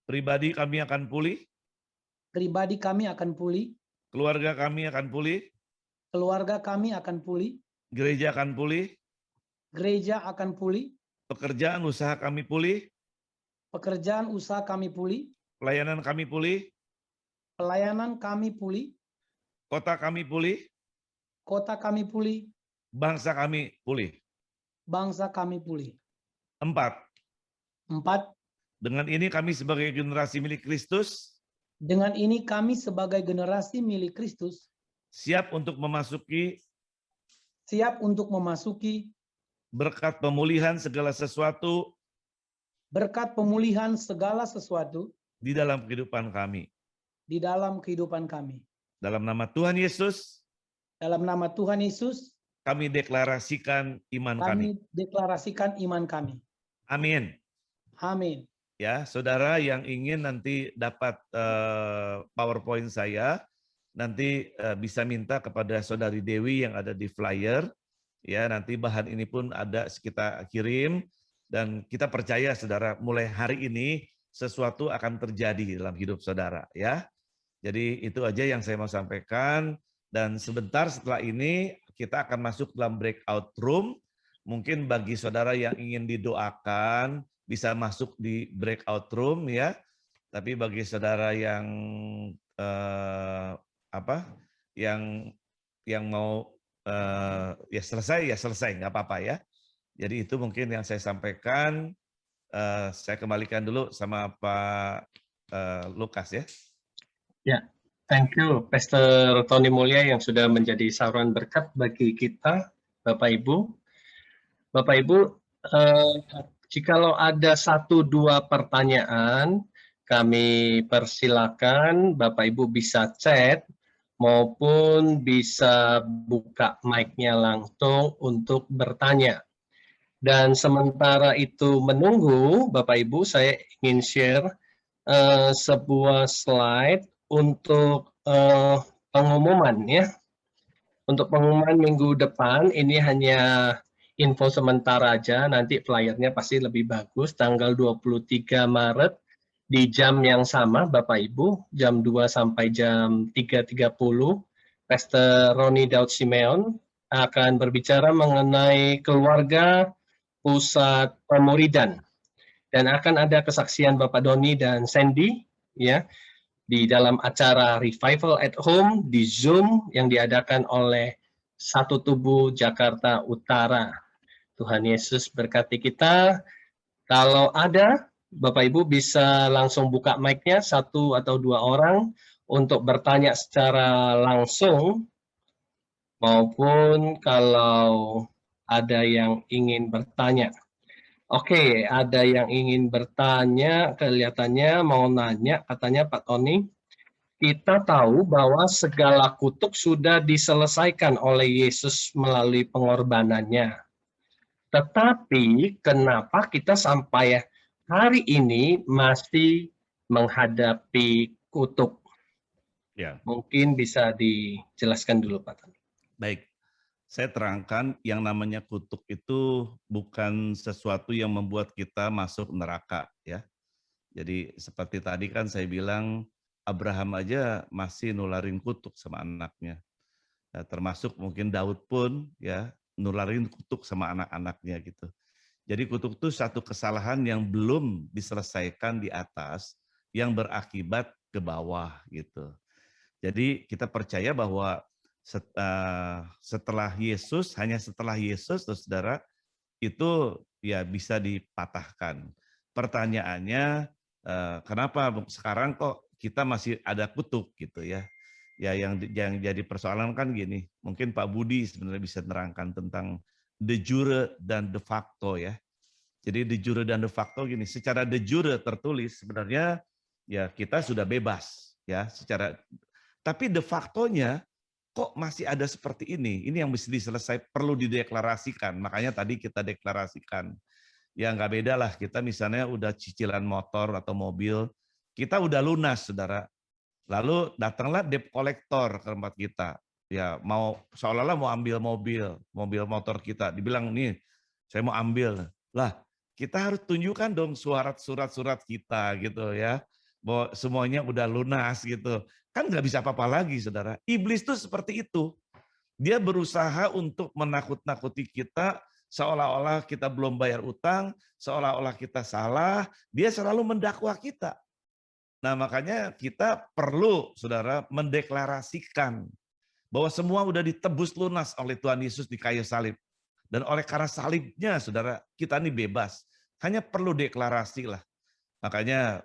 Pribadi kami akan pulih. Keluarga kami akan pulih. Gereja akan pulih. Pekerjaan usaha kami pulih. Pelayanan kami pulih. Kota kami pulih. Bangsa kami pulih. Empat. Dengan ini kami sebagai generasi milik Kristus. Siap untuk memasuki. Berkat pemulihan segala sesuatu. Di dalam kehidupan kami. Dalam nama Tuhan Yesus. Kami deklarasikan iman kami. Amin. Ya, saudara yang ingin nanti dapat PowerPoint saya, nanti bisa minta kepada saudari Dewi yang ada di flyer. Ya, nanti bahan ini pun ada kita kirim, dan kita percaya saudara, mulai hari ini sesuatu akan terjadi dalam hidup saudara ya. Jadi itu aja yang saya mau sampaikan, dan sebentar setelah ini kita akan masuk dalam breakout room. Mungkin bagi saudara yang ingin didoakan bisa masuk di breakout room ya. Tapi bagi saudara yang yang mau ya selesai nggak apa-apa ya. Jadi itu mungkin yang saya sampaikan. Saya kembalikan dulu sama Pak Lukas ya.
Ya, thank you Pastor Tony Mulya yang sudah menjadi saluran berkat bagi kita, Bapak Ibu. Bapak Ibu, jikalau ada 1-2 pertanyaan, kami persilakan Bapak Ibu bisa chat maupun bisa buka mic-nya langsung untuk bertanya. Dan sementara itu menunggu, Bapak Ibu, saya ingin share sebuah slide untuk pengumuman ya. Untuk pengumuman minggu depan ini hanya info sementara aja, nanti flyernya pasti lebih bagus. Tanggal 23 Maret di jam yang sama Bapak Ibu, jam 2 sampai jam 3.30, Pastor Roni Daud Simeon akan berbicara mengenai keluarga pusat pemuridan. Dan akan ada kesaksian Bapak Doni dan Sandy ya di dalam acara Revival at Home di Zoom yang diadakan oleh Satu Tubuh Jakarta Utara. Tuhan Yesus berkati kita. Kalau ada, Bapak Ibu bisa langsung buka mic-nya 1 atau 2 orang untuk bertanya secara langsung, maupun kalau ada yang ingin bertanya. Oke, ada yang ingin bertanya, kelihatannya mau nanya, katanya Pak Tony. Kita tahu bahwa segala kutuk sudah diselesaikan oleh Yesus melalui pengorbanannya. Tetapi kenapa kita sampai hari ini masih menghadapi kutuk?
Ya,
Mungkin bisa dijelaskan dulu Pak Tony.
baik. Saya terangkan yang namanya kutuk itu bukan sesuatu yang membuat kita masuk neraka ya. Jadi seperti tadi kan saya bilang Abraham aja masih nularin kutuk sama anaknya. Nah, termasuk mungkin Daud pun ya nularin kutuk sama anak-anaknya gitu. Jadi kutuk itu satu kesalahan yang belum diselesaikan di atas yang berakibat ke bawah gitu. Jadi kita percaya bahwa setelah Yesus, hanya setelah Yesus, saudara, itu ya bisa dipatahkan. Pertanyaannya, kenapa sekarang kok kita masih ada kutuk gitu ya? Ya yang jadi persoalan kan gini, mungkin Pak Budi sebenarnya bisa menerangkan tentang de jure dan de facto ya. Jadi de jure dan de facto gini, secara de jure tertulis sebenarnya ya kita sudah bebas ya secara, tapi de factonya kok masih ada seperti ini? Ini yang mesti diselesaikan, perlu dideklarasikan. Makanya tadi kita deklarasikan. Ya nggak beda lah, kita misalnya udah cicilan motor atau mobil, kita udah lunas, saudara. Lalu datanglah debt collector ke tempat kita. Ya mau seolah-olah mau ambil mobil motor kita. Dibilang nih, saya mau ambil. Lah, kita harus tunjukkan dong surat-surat kita gitu ya. Bahwa semuanya udah lunas gitu. Kan nggak bisa apa-apa lagi, saudara. Iblis tuh seperti itu. Dia berusaha untuk menakut-nakuti kita, seolah-olah kita belum bayar utang, seolah-olah kita salah, dia selalu mendakwa kita. Nah makanya kita perlu, saudara, mendeklarasikan bahwa semua udah ditebus lunas oleh Tuhan Yesus di kayu salib. Dan oleh karena salibnya, saudara, kita ini bebas. Hanya perlu deklarasi lah. Makanya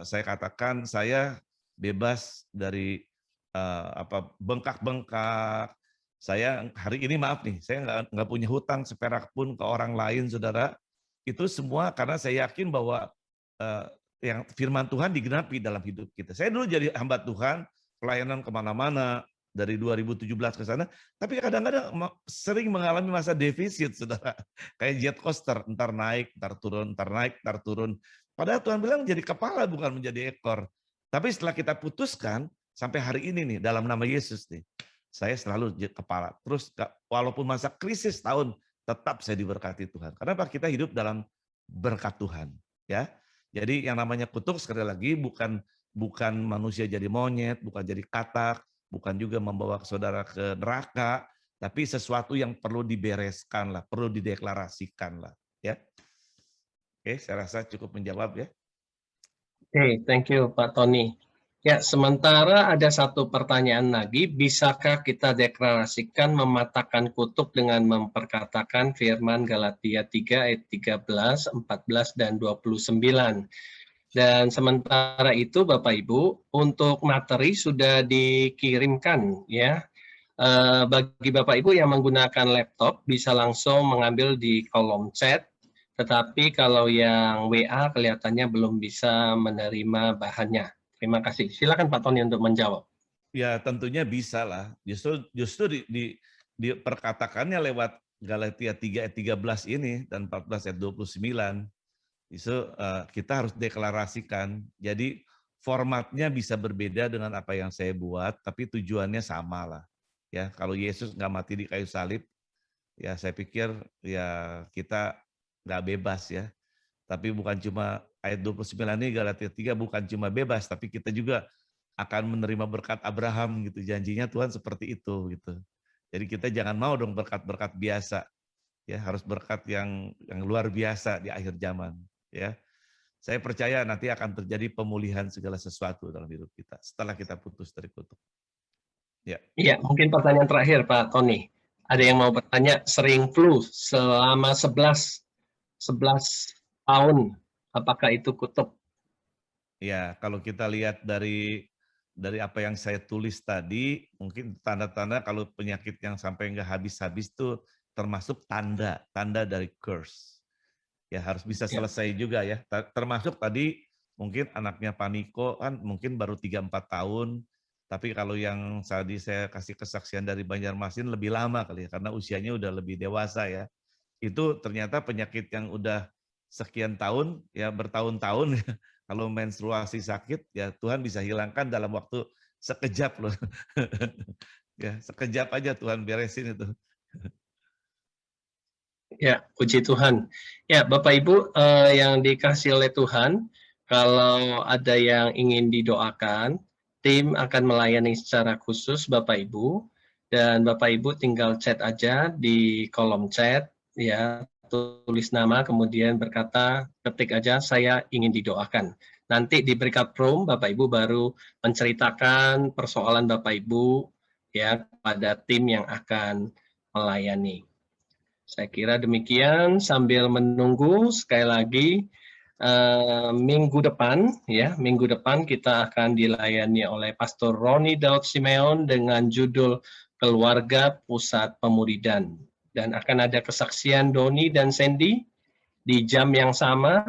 saya katakan saya bebas dari bengkak-bengkak. Saya hari ini maaf nih, saya nggak punya hutang seperak pun ke orang lain, saudara. Itu semua karena saya yakin bahwa yang firman Tuhan digenapi dalam hidup kita. Saya dulu jadi hamba Tuhan, pelayanan kemana-mana dari 2017 ke sana, tapi kadang-kadang sering mengalami masa defisit, saudara. Kayak jet coaster, entar naik, entar turun, entar naik, entar turun. Padahal Tuhan bilang jadi kepala bukan menjadi ekor. Tapi setelah kita putuskan, sampai hari ini nih, dalam nama Yesus nih, saya selalu kepala. Terus walaupun masa krisis tahun, tetap saya diberkati Tuhan. Karena kita hidup dalam berkat Tuhan. Ya, jadi yang namanya kutuk sekali lagi bukan manusia jadi monyet, bukan jadi katak, bukan juga membawa saudara ke neraka, tapi sesuatu yang perlu dibereskan lah, perlu dideklarasikan lah. Ya, oke, saya rasa cukup menjawab ya.
Oke, thank you Pak Tony. Ya, sementara ada satu pertanyaan lagi, bisakah kita deklarasikan mematahkan kutuk dengan memperkatakan firman Galatia 3 ayat 13, 14, dan 29. Dan sementara itu Bapak Ibu, untuk materi sudah dikirimkan ya. Bagi Bapak Ibu yang menggunakan laptop bisa langsung mengambil di kolom chat. Tetapi kalau yang WA kelihatannya belum bisa menerima bahannya. Terima kasih. Silakan Pak Tony untuk menjawab.
Ya tentunya bisa lah. Justru diperkatakannya lewat Galatia 3 ayat 13 ini dan 14 ayat 29 itu kita harus deklarasikan. Jadi formatnya bisa berbeda dengan apa yang saya buat, tapi tujuannya sama lah. Ya, kalau Yesus nggak mati di kayu salib, ya saya pikir ya kita nggak bebas ya. Tapi bukan cuma ayat 29 ini Galatia 3 bukan cuma bebas, tapi kita juga akan menerima berkat Abraham gitu. Janjinya Tuhan seperti itu gitu. Jadi kita jangan mau dong berkat-berkat biasa. Ya, harus berkat yang luar biasa di akhir zaman, ya. Saya percaya nanti akan terjadi pemulihan segala sesuatu dalam hidup kita setelah kita putus dari kutuk. Ya.
Iya, mungkin pertanyaan terakhir Pak Tony. Ada yang mau bertanya, sering flu selama 11 tahun, apakah itu kutub?
Ya, kalau kita lihat dari apa yang saya tulis tadi, mungkin tanda-tanda kalau penyakit yang sampai nggak habis-habis itu termasuk tanda dari curse. Ya harus bisa selesai juga ya. Termasuk tadi mungkin anaknya Paniko kan mungkin baru 3-4 tahun, tapi kalau yang tadi saya kasih kesaksian dari Banjarmasin lebih lama kali ya, karena usianya udah lebih dewasa ya. Itu ternyata penyakit yang udah sekian tahun, ya bertahun-tahun, kalau menstruasi sakit, ya Tuhan bisa hilangkan dalam waktu sekejap loh. Ya, sekejap aja Tuhan beresin itu.
Ya, puji Tuhan. Ya, Bapak Ibu yang dikasih oleh Tuhan, kalau ada yang ingin didoakan, tim akan melayani secara khusus Bapak Ibu, dan Bapak Ibu tinggal chat aja di kolom chat, ya, tulis nama, kemudian berkata, ketik aja, saya ingin didoakan. Nanti di breakout room, Bapak Ibu baru menceritakan persoalan Bapak Ibu, ya, pada tim yang akan melayani. Saya kira demikian, sambil menunggu sekali lagi minggu depan kita akan dilayani oleh Pastor Roni Daud Simeon dengan judul Keluarga Pusat Pemuridan, dan akan ada kesaksian Doni dan Sandy di jam yang sama,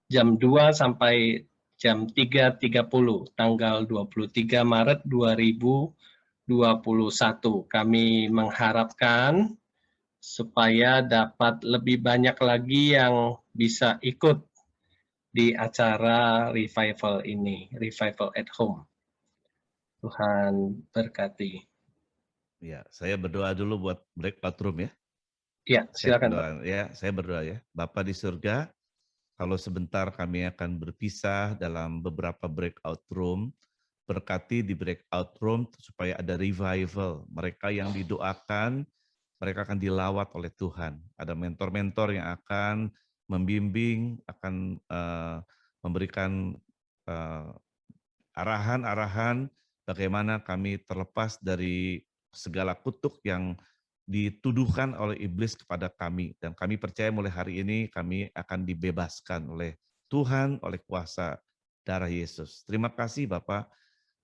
jam 2 sampai jam 3.30 tanggal 23 Maret 2021. Kami mengharapkan supaya dapat lebih banyak lagi yang bisa ikut di acara revival ini, Revival at Home. Tuhan berkati.
Ya, saya berdoa dulu buat breakout room ya.
Ya, silakan Pak.
Saya berdoa ya. Bapa di surga, kalau sebentar kami akan berpisah dalam beberapa breakout room, berkati di breakout room supaya ada revival. Mereka yang didoakan, mereka akan dilawat oleh Tuhan. Ada mentor-mentor yang akan membimbing, akan memberikan arahan-arahan bagaimana kami terlepas dari segala kutuk yang dituduhkan oleh iblis kepada kami. Dan kami percaya mulai hari ini kami akan dibebaskan oleh Tuhan, oleh kuasa darah Yesus. Terima kasih Bapak,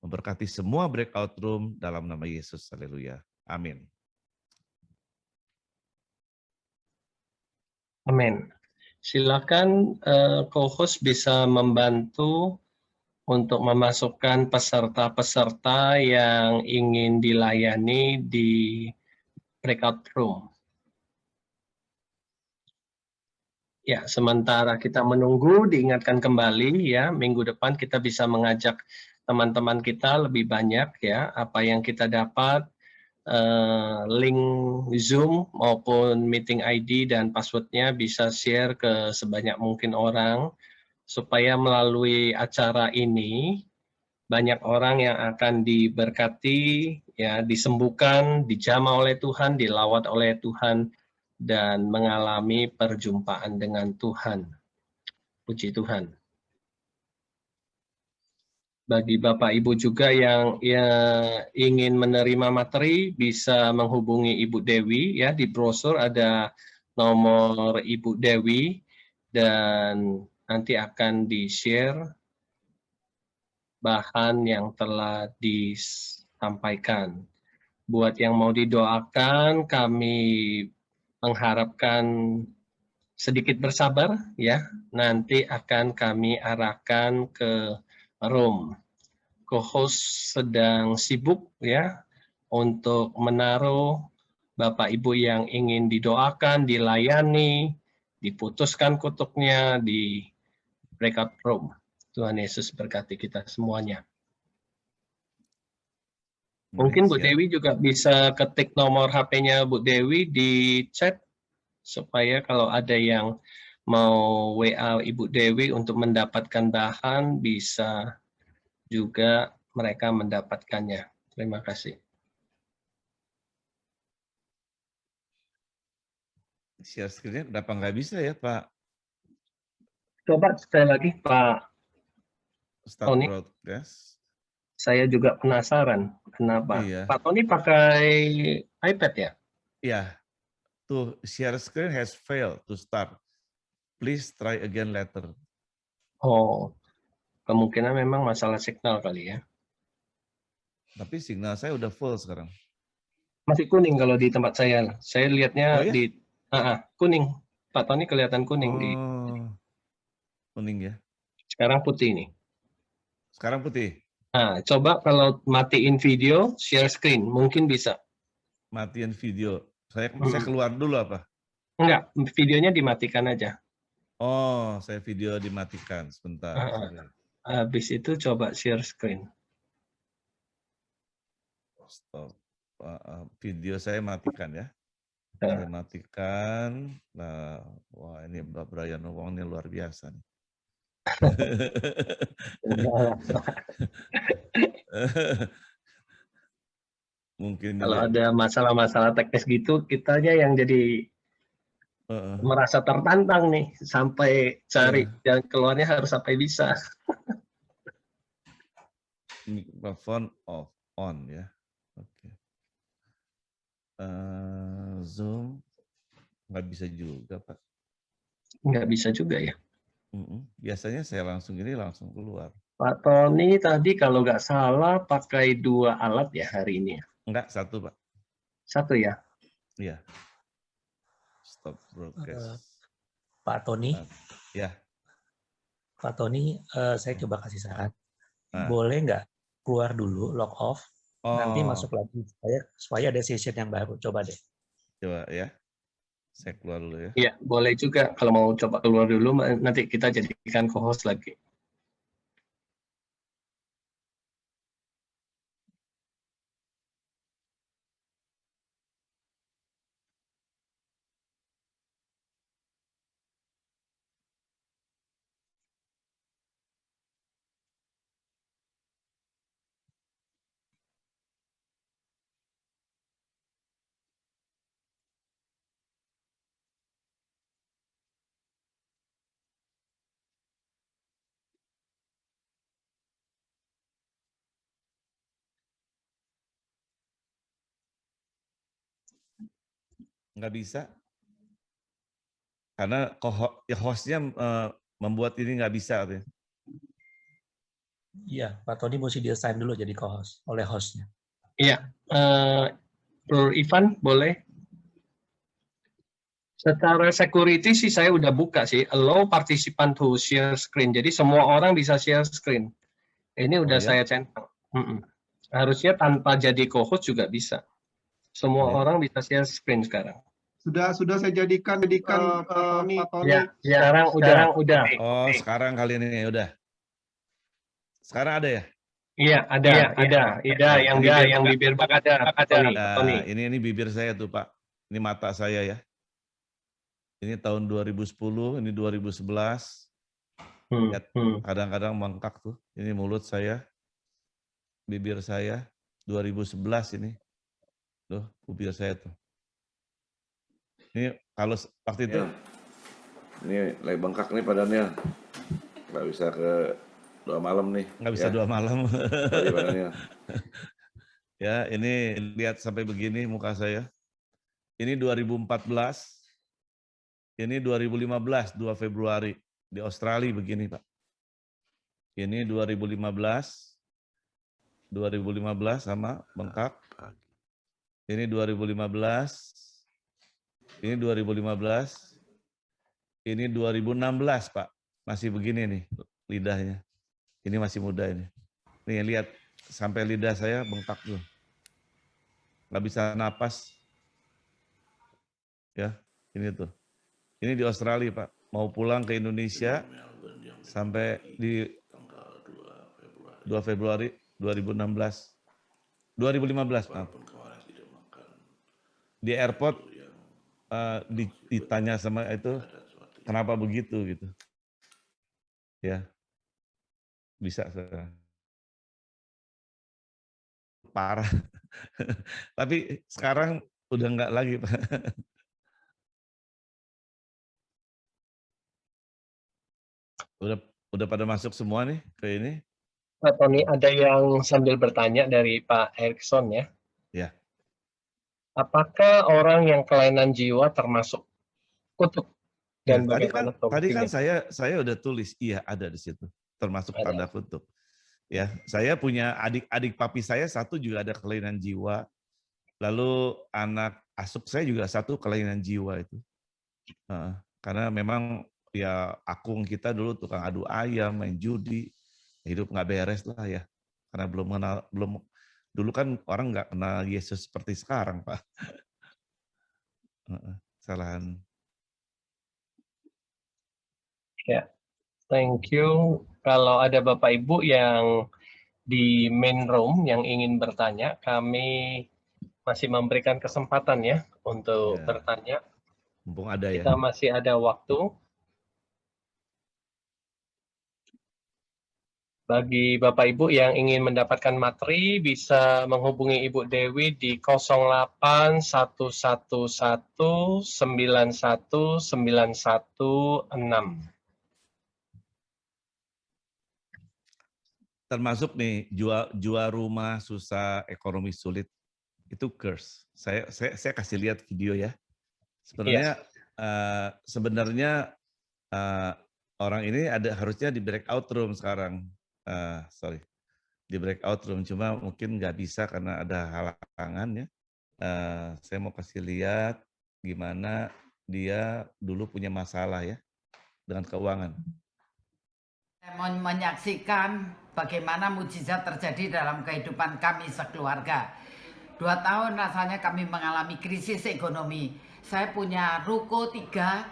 memberkati semua breakout room dalam nama Yesus. Haleluya. Amin.
Amin. Silakan co-host bisa membantu untuk memasukkan peserta-peserta yang ingin dilayani di breakout room. Ya, sementara kita menunggu, diingatkan kembali ya, minggu depan kita bisa mengajak teman-teman kita lebih banyak ya, apa yang kita dapat, link Zoom maupun meeting ID dan passwordnya bisa share ke sebanyak mungkin orang, supaya melalui acara ini banyak orang yang akan diberkati, ya, disembuhkan, dijamah oleh Tuhan, dilawat oleh Tuhan, dan mengalami perjumpaan dengan Tuhan. Puji Tuhan. Bagi Bapak Ibu juga yang ingin menerima materi, bisa menghubungi Ibu Dewi, ya, di brosur ada nomor Ibu Dewi, dan nanti akan di-share bahan yang telah disampaikan. Buat yang mau didoakan, kami mengharapkan sedikit bersabar ya. Nanti akan kami arahkan ke room. Co-host sedang sibuk ya untuk menaruh Bapak Ibu yang ingin didoakan, dilayani, diputuskan kutuknya di breakout room. Tuhan Yesus berkati kita semuanya. Mungkin Bu
Siap.
Dewi juga bisa ketik nomor HP-nya Bu Dewi di chat supaya kalau ada yang mau WA Ibu Dewi untuk mendapatkan bahan bisa juga mereka mendapatkannya. Terima kasih.
Share screen-nya kenapa nggak bisa ya Pak?
Coba sekali lagi Pak
Start
Tony.
broadcast.
Saya juga penasaran kenapa.
Iya.
Pak Tony pakai iPad ya?
Iya. To share screen has failed to start. Please try again later.
Oh, kemungkinan memang masalah signal kali ya.
Tapi signal saya udah full sekarang.
Masih kuning kalau di tempat saya. Saya lihatnya
Oh ya?
di kuning. Pak Tony kelihatan kuning di.
Kuning ya.
Sekarang putih nih.
Sekarang putih.
Nah, coba kalau matiin video, share screen, mungkin bisa.
Matiin video. Saya keluar dulu apa?
Enggak, videonya dimatikan aja.
Oh, saya video dimatikan sebentar.
Habis itu coba share screen.
Stop. Video saya matikan ya. Saya matikan. Nah, wah ini Mbak Brian Wong ini luar biasa nih. Mungkin
kalau ada masalah-masalah teknis gitu, kitanya yang jadi merasa tertantang nih sampai cari jalan keluarnya harus sampai bisa.
Mikrofon off on ya. Oke. Zoom nggak bisa juga Pak.
Nggak bisa juga ya.
Biasanya saya langsung langsung keluar.
Pak Tony tadi kalau nggak salah pakai 2 alat ya hari ini.
Enggak, 1 Pak.
1 ya?
Iya. Stop broadcast.
Pak Tony.
Ya.
Pak Tony, saya coba kasih saran. Boleh nggak keluar dulu, log off, nanti masuk lagi supaya ada session yang baru. Coba deh.
Coba ya. Saya keluar dulu ya.
Iya, boleh juga kalau mau coba keluar dulu, nanti kita jadikan co-host lagi.
Nggak bisa. Karena hostnya membuat ini nggak bisa.
Iya, Pak Tony mesti di-assign dulu jadi co-host oleh hostnya.
Iya, Ivan boleh. Secara security sih saya udah buka sih, allow participant to share screen. Jadi semua orang bisa share screen. Ini udah saya centang. Harusnya tanpa jadi co-host juga bisa. Semua orang bisa share screen sekarang.
Sudah saya jadikan Pak Tony.
Ya, sekarang udah.
Oh, sekarang kali ini udah. Sekarang ada ya?
Iya, ada yang bibir bak ada.
Nah, ini bibir saya tuh, Pak. Ini mata saya ya. Ini tahun 2010, ini 2011. Kadang-kadang bengkak tuh. Ini mulut saya. Bibir saya 2011 ini. Tuh, bibir saya tuh. Ini kalau waktu itu
ini lagi bengkak nih badannya. Nggak bisa ke 2 malam nih.
Nggak bisa 2 malam.
Ya,
ini lihat sampai begini muka saya. Ini 2014. Ini 2015, 2 Februari. Di Australia begini, Pak. Ini 2015 sama bengkak. Ini 2015. Ini 2015. Ini 2016, Pak. Masih begini nih lidahnya. Ini masih muda ini. Nih lihat sampai lidah saya bengkak tuh. Nggak bisa napas. Ya, ini tuh. Ini di Australia, Pak. Mau pulang ke Indonesia sampai di 2 Februari 2016. 2015, maaf. Di airport ditanya sama itu kenapa begitu gitu. Ya. Bisa parah. Tapi sekarang udah enggak lagi, Pak. Udah pada masuk semua nih ke ini?
Pak Tony, ada yang sambil bertanya dari Pak Erikson ya.
Ya.
Apakah orang yang kelainan jiwa termasuk kutuk? Dan
Ya, tadi kan saya udah tulis, iya ada di situ, termasuk tanda kutuk. Ya, saya punya adik papi saya satu juga ada kelainan jiwa. Lalu anak asuh saya juga satu kelainan jiwa itu. Karena memang ya akung kita dulu tukang adu ayam, main judi, hidup nggak beres lah ya. Karena belum dulu kan orang nggak kenal Yesus seperti sekarang, Pak. Kesalahan.
Ya, thank you. Kalau ada Bapak Ibu yang di main room yang ingin bertanya, kami masih memberikan kesempatan ya untuk bertanya.
Mumpung ada ya.
Kita masih ada waktu. Bagi Bapak Ibu yang ingin mendapatkan materi, bisa menghubungi Ibu Dewi di 0811911916.
Termasuk nih jual rumah susah, ekonomi sulit, itu curse. Saya kasih lihat video ya. Sebenarnya orang ini harusnya di breakout room sekarang. Di breakout room, cuma mungkin nggak bisa karena ada halangan ya. Saya mau kasih lihat gimana dia dulu punya masalah ya dengan keuangan.
Saya mau menyaksikan bagaimana mujizat terjadi dalam kehidupan kami sekeluarga. 2 tahun rasanya kami mengalami krisis ekonomi. Saya punya ruko 3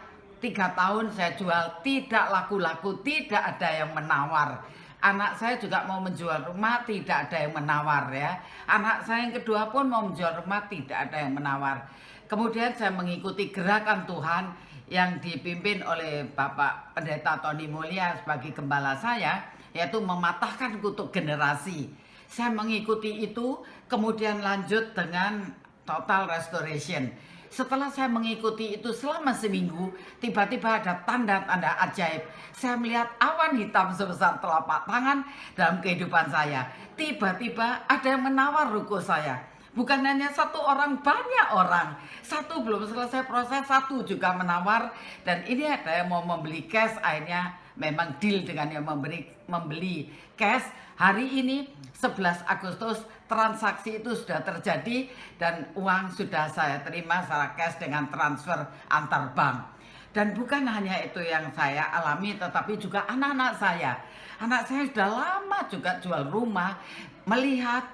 tahun saya jual, tidak laku-laku, tidak ada yang menawar. Anak saya juga mau menjual rumah, tidak ada yang menawar ya. Anak saya yang kedua pun mau menjual rumah, tidak ada yang menawar. Kemudian saya mengikuti gerakan Tuhan yang dipimpin oleh Bapak Pendeta Tony Mulya sebagai gembala saya, yaitu mematahkan kutuk generasi. Saya mengikuti itu, kemudian lanjut dengan total restoration. Setelah saya mengikuti itu selama seminggu, tiba-tiba ada tanda-tanda ajaib. Saya melihat awan hitam sebesar telapak tangan dalam kehidupan saya. Tiba-tiba ada yang menawar ruko saya. Bukan hanya satu orang, banyak orang. Satu belum selesai proses, satu juga menawar. Dan ini ada yang mau membeli cash, akhirnya memang deal dengan yang membeli cash. Hari ini 11 Agustus transaksi itu sudah terjadi dan uang sudah saya terima secara cash dengan transfer antar bank. Dan bukan hanya itu yang saya alami, tetapi juga anak-anak saya. Anak saya sudah lama juga jual rumah,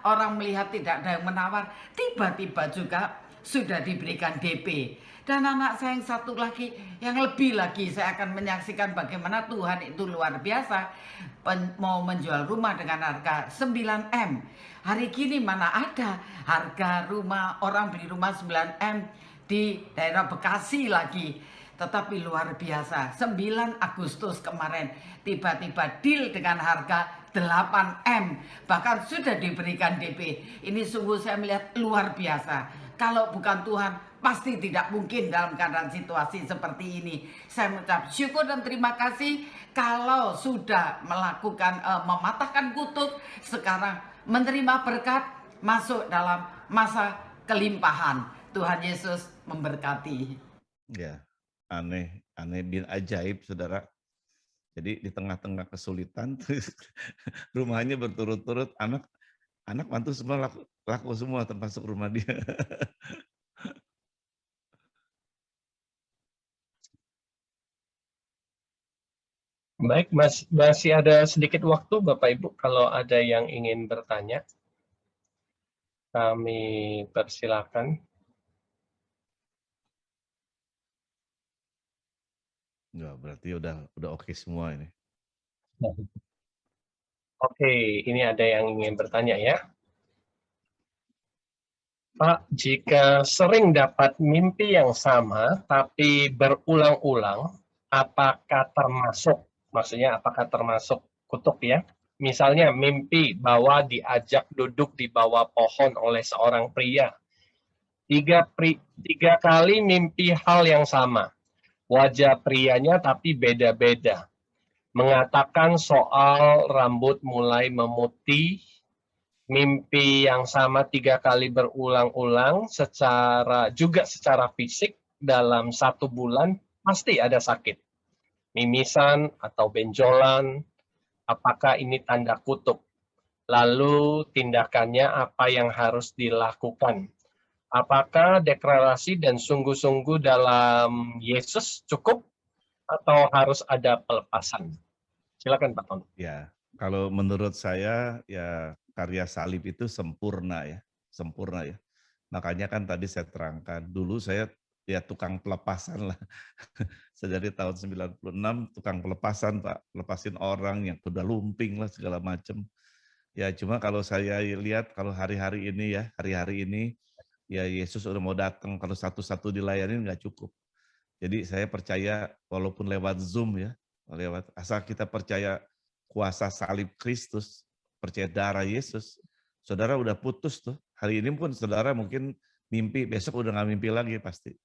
orang melihat tidak ada yang menawar, tiba-tiba juga sudah diberikan DP. Dan anak saya yang satu lagi, yang lebih lagi, saya akan menyaksikan bagaimana Tuhan itu luar biasa, mau menjual rumah dengan harga 9M. Hari gini mana ada harga rumah, orang beli rumah 9M di daerah Bekasi lagi. Tetapi luar biasa, 9 Agustus kemarin tiba-tiba deal dengan harga 8M. Bahkan sudah diberikan DP. Ini sungguh saya melihat luar biasa. Kalau bukan Tuhan, pasti tidak mungkin dalam keadaan situasi seperti ini. Saya mengucap syukur dan terima kasih kalau sudah melakukan, mematahkan kutuk, sekarang menerima berkat, masuk dalam masa kelimpahan. Tuhan Yesus memberkati.
Ya. Aneh bin ajaib, saudara. Jadi di tengah-tengah kesulitan, rumahnya berturut-turut, anak mantu semua laku semua termasuk rumah dia.
Baik, masih ada sedikit waktu Bapak Ibu kalau ada yang ingin bertanya. Kami persilakan.
Enggak, berarti udah oke semua ini.
Oke, ini ada yang ingin bertanya ya. Pak, jika sering dapat mimpi yang sama tapi berulang-ulang, apakah termasuk, maksudnya apakah termasuk kutuk ya? Misalnya mimpi bahwa diajak duduk di bawah pohon oleh seorang pria. Tiga kali mimpi hal yang sama. Wajah prianya tapi beda-beda. Mengatakan soal rambut mulai memutih, mimpi yang sama 3 kali berulang-ulang secara fisik dalam 1 bulan pasti ada sakit. Mimisan atau benjolan, apakah ini tanda kutuk? Lalu tindakannya apa yang harus dilakukan? Apakah deklarasi dan sungguh-sungguh dalam Yesus cukup atau harus ada pelepasan? Silakan Pak Ton.
Ya, kalau menurut saya ya karya salib itu sempurna ya. Makanya kan tadi saya terangkan, dulu saya ya tukang pelepasan lah. Dari tahun 96 tukang pelepasan Pak, lepasin orang yang udah lumping lah segala macam. Ya cuma kalau saya lihat kalau hari-hari ini ya Yesus udah mau datang, kalau satu-satu dilayani nggak cukup. Jadi saya percaya walaupun lewat Zoom ya, asal kita percaya kuasa salib Kristus, percaya darah Yesus, saudara udah putus tuh. Hari ini pun saudara mungkin mimpi, besok udah nggak mimpi lagi pasti.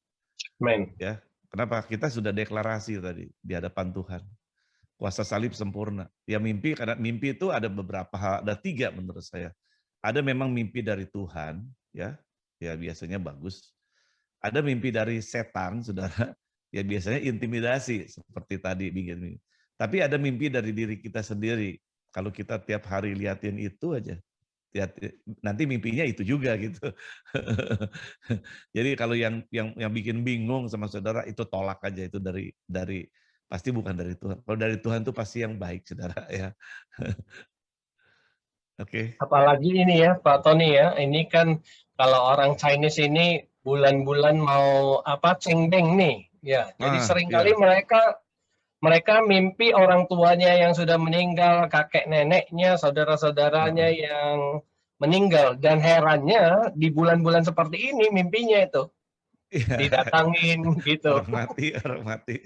Amen.
Ya, kenapa? Kita sudah deklarasi tadi di hadapan Tuhan. Kuasa salib sempurna. Ya mimpi, karena mimpi itu ada beberapa hal, ada 3 menurut saya. Ada memang mimpi dari Tuhan, ya biasanya bagus. Ada mimpi dari setan, saudara, ya biasanya intimidasi seperti tadi bikin. Tapi ada mimpi dari diri kita sendiri. Kalau kita tiap hari liatin itu aja, nanti mimpinya itu juga gitu. Jadi kalau yang bikin bingung sama saudara itu tolak aja, itu dari pasti bukan dari Tuhan. Kalau dari Tuhan itu pasti yang baik, saudara ya. Oke.
Apalagi ini ya Pak Tony ya, ini kan kalau orang Chinese ini bulan-bulan mau cengbeng nih, ya. Jadi seringkali mereka mimpi orang tuanya yang sudah meninggal, kakek neneknya, saudara-saudaranya yang meninggal, dan herannya di bulan-bulan seperti ini mimpinya itu didatangin gitu.
Orang mati.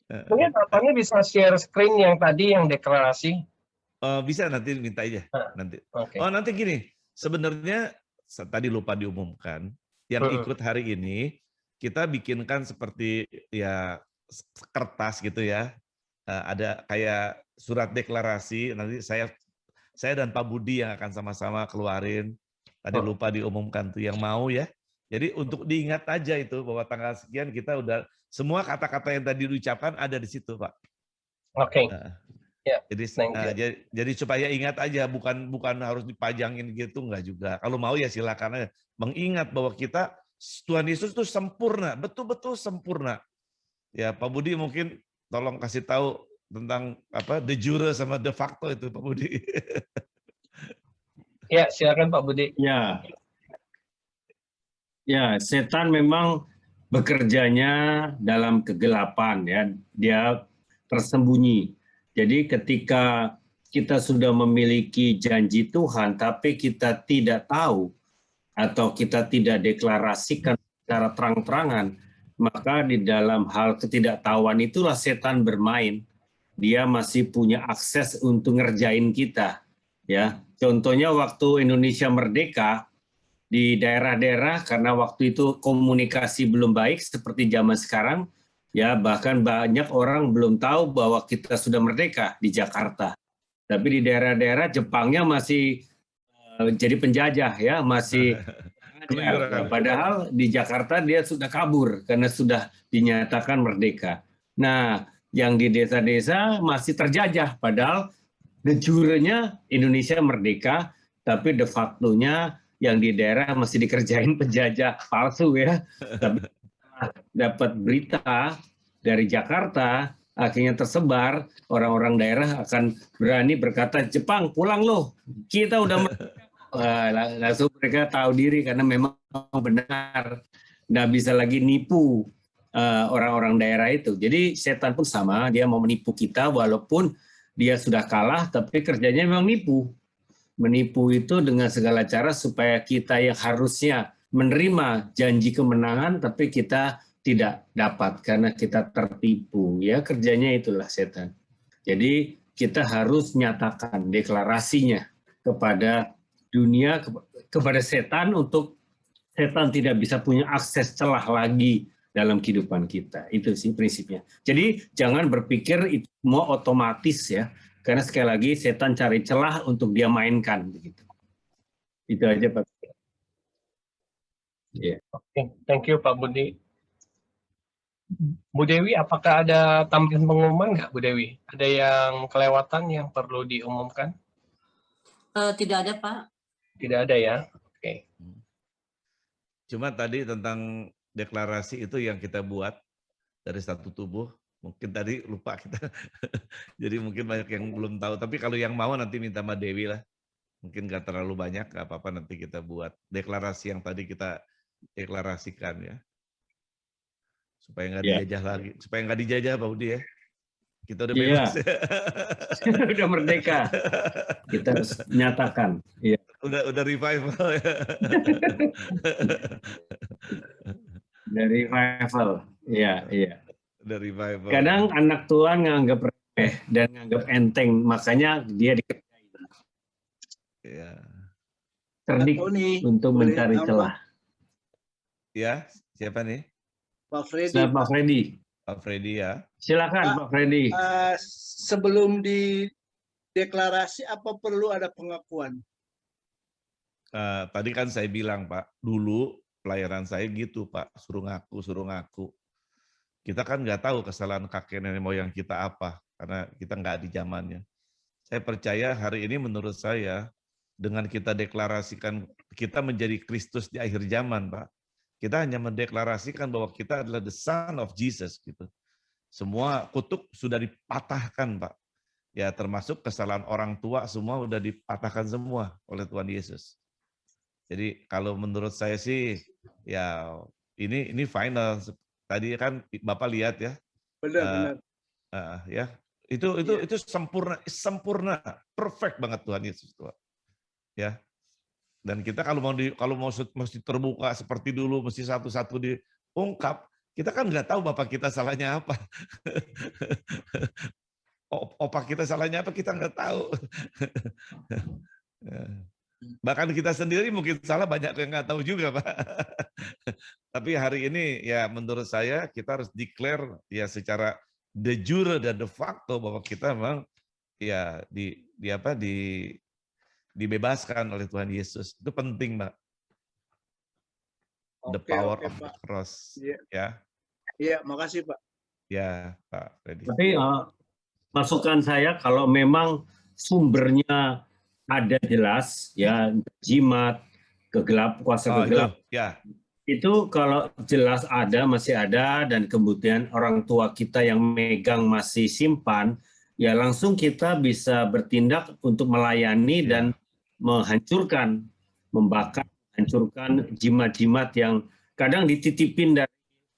Mungkin Pak Tony bisa share screen yang tadi yang deklarasi.
Bisa nanti minta aja nanti.
Okay.
Oh nanti gini, sebenarnya tadi lupa diumumkan, yang ikut hari ini kita bikinkan seperti ya kertas gitu ya, ada kayak surat deklarasi. Nanti saya dan Pak Budi yang akan sama-sama keluarin. Tadi lupa diumumkan tuh yang mau ya. Jadi untuk diingat aja itu bahwa tanggal sekian kita udah semua kata-kata yang tadi diucapkan ada di situ Pak.
Oke.
Ya. Jadi supaya ingat aja, bukan harus dipajangin gitu, enggak juga. Kalau mau ya silakan aja. Mengingat bahwa kita Tuhan Yesus itu sempurna, betul-betul sempurna. Ya Pak Budi mungkin tolong kasih tahu tentang de jure sama de facto itu Pak Budi.
Ya silakan Pak Budi.
Ya setan memang bekerjanya dalam kegelapan ya, dia tersembunyi. Jadi ketika kita sudah memiliki janji Tuhan, tapi kita tidak tahu atau kita tidak deklarasikan secara terang-terangan, maka di dalam hal ketidaktahuan itulah setan bermain. Dia masih punya akses untuk ngerjain kita. Ya, contohnya waktu Indonesia merdeka di daerah-daerah, karena waktu itu komunikasi belum baik seperti zaman sekarang. Ya, bahkan banyak orang belum tahu bahwa kita sudah merdeka di Jakarta. Tapi di daerah-daerah Jepangnya masih jadi penjajah ya, masih padahal di Jakarta dia sudah kabur karena sudah dinyatakan merdeka. Nah, yang di desa-desa masih terjajah padahal de jure-nya Indonesia merdeka, tapi de facto-nya yang di daerah masih dikerjain penjajah palsu ya. Tapi dapat berita dari Jakarta, akhirnya tersebar, orang-orang daerah akan berani berkata, Jepang pulang loh, kita udah langsung mereka tahu diri karena memang benar, nggak bisa lagi nipu orang-orang daerah itu. Jadi setan pun sama, dia mau menipu kita walaupun dia sudah kalah, tapi kerjanya memang nipu. Menipu itu dengan segala cara supaya kita yang harusnya menerima janji kemenangan, tapi kita tidak dapat karena kita tertipu. Ya, kerjanya itulah setan. Jadi kita harus nyatakan deklarasinya kepada dunia, kepada setan, untuk setan tidak bisa punya akses celah lagi dalam kehidupan kita. Itu sih prinsipnya. Jadi jangan berpikir itu mau otomatis ya, karena sekali lagi setan cari celah untuk dia mainkan begitu. Itu aja Pak.
Yeah. Oke, thank you Pak Budi. Bu Dewi, apakah ada tambahan pengumuman nggak Bu Dewi? Ada yang kelewatan yang perlu diumumkan?
Tidak ada Pak.
Tidak ada ya. Oke.
Cuma tadi tentang deklarasi itu yang kita buat dari satu tubuh, mungkin tadi lupa kita. Jadi mungkin banyak yang belum tahu, tapi kalau yang mau nanti minta sama Dewi lah. Mungkin nggak terlalu banyak, nggak apa-apa nanti kita buat deklarasi yang tadi kita deklarasikan ya. Supaya nggak dijajah lagi, supaya nggak dijajah Pak Budi ya. Kita udah bebas.
Udah merdeka. Kita harus nyatakan. Iya.
Udah revival ya.
Dari revival, iya.
Dari revival.
Kadang anak tua nganggap remeh dan nganggap enteng, makanya dia dikerjain.
Iya.
Cerdik untuk mencari celah.
Ya, siapa nih?
Pak Freddy.
Pak Freddy.
Pak Freddy ya.
Silakan Pak Freddy.
Sebelum dideklarasi apa perlu ada pengakuan?
Tadi kan saya bilang Pak, dulu pelayanan saya gitu Pak, suruh ngaku. Kita kan nggak tahu kesalahan kakek nenek moyang kita apa, karena kita nggak di zamannya. Saya percaya hari ini menurut saya, dengan kita deklarasikan, kita menjadi Kristus di akhir zaman Pak. Kita hanya mendeklarasikan bahwa kita adalah the son of Jesus gitu. Semua kutuk sudah dipatahkan Pak. Ya termasuk kesalahan orang tua semua sudah dipatahkan semua oleh Tuhan Yesus. Jadi kalau menurut saya sih ya ini final. Tadi kan Bapak lihat ya.
Benar.
Ya. Itu sempurna, perfect banget Tuhan Yesus Tuhan. Ya. Dan kita kalau mau mesti terbuka seperti dulu, mesti satu-satu diungkap, kita kan nggak tahu bapak kita salahnya apa. Opa kita salahnya apa, kita nggak tahu. Bahkan kita sendiri mungkin salah, banyak yang nggak tahu juga Pak. Tapi hari ini ya menurut saya kita harus declare ya secara de jure dan de facto bahwa kita memang ya dibebaskan oleh Tuhan Yesus. Itu penting, Mbak. The power of the cross. Ya.
Iya, makasih, Pak.
Ya, Pak Freddy.
Tapi masukan saya kalau memang sumbernya ada jelas, ya jimat, kuasa kegelap.
Ya.
Itu kalau jelas ada, masih ada, dan kemudian orang tua kita yang megang masih simpan, ya langsung kita bisa bertindak untuk melayani dan menghancurkan, membakar, hancurkan jimat-jimat yang kadang dititipin dari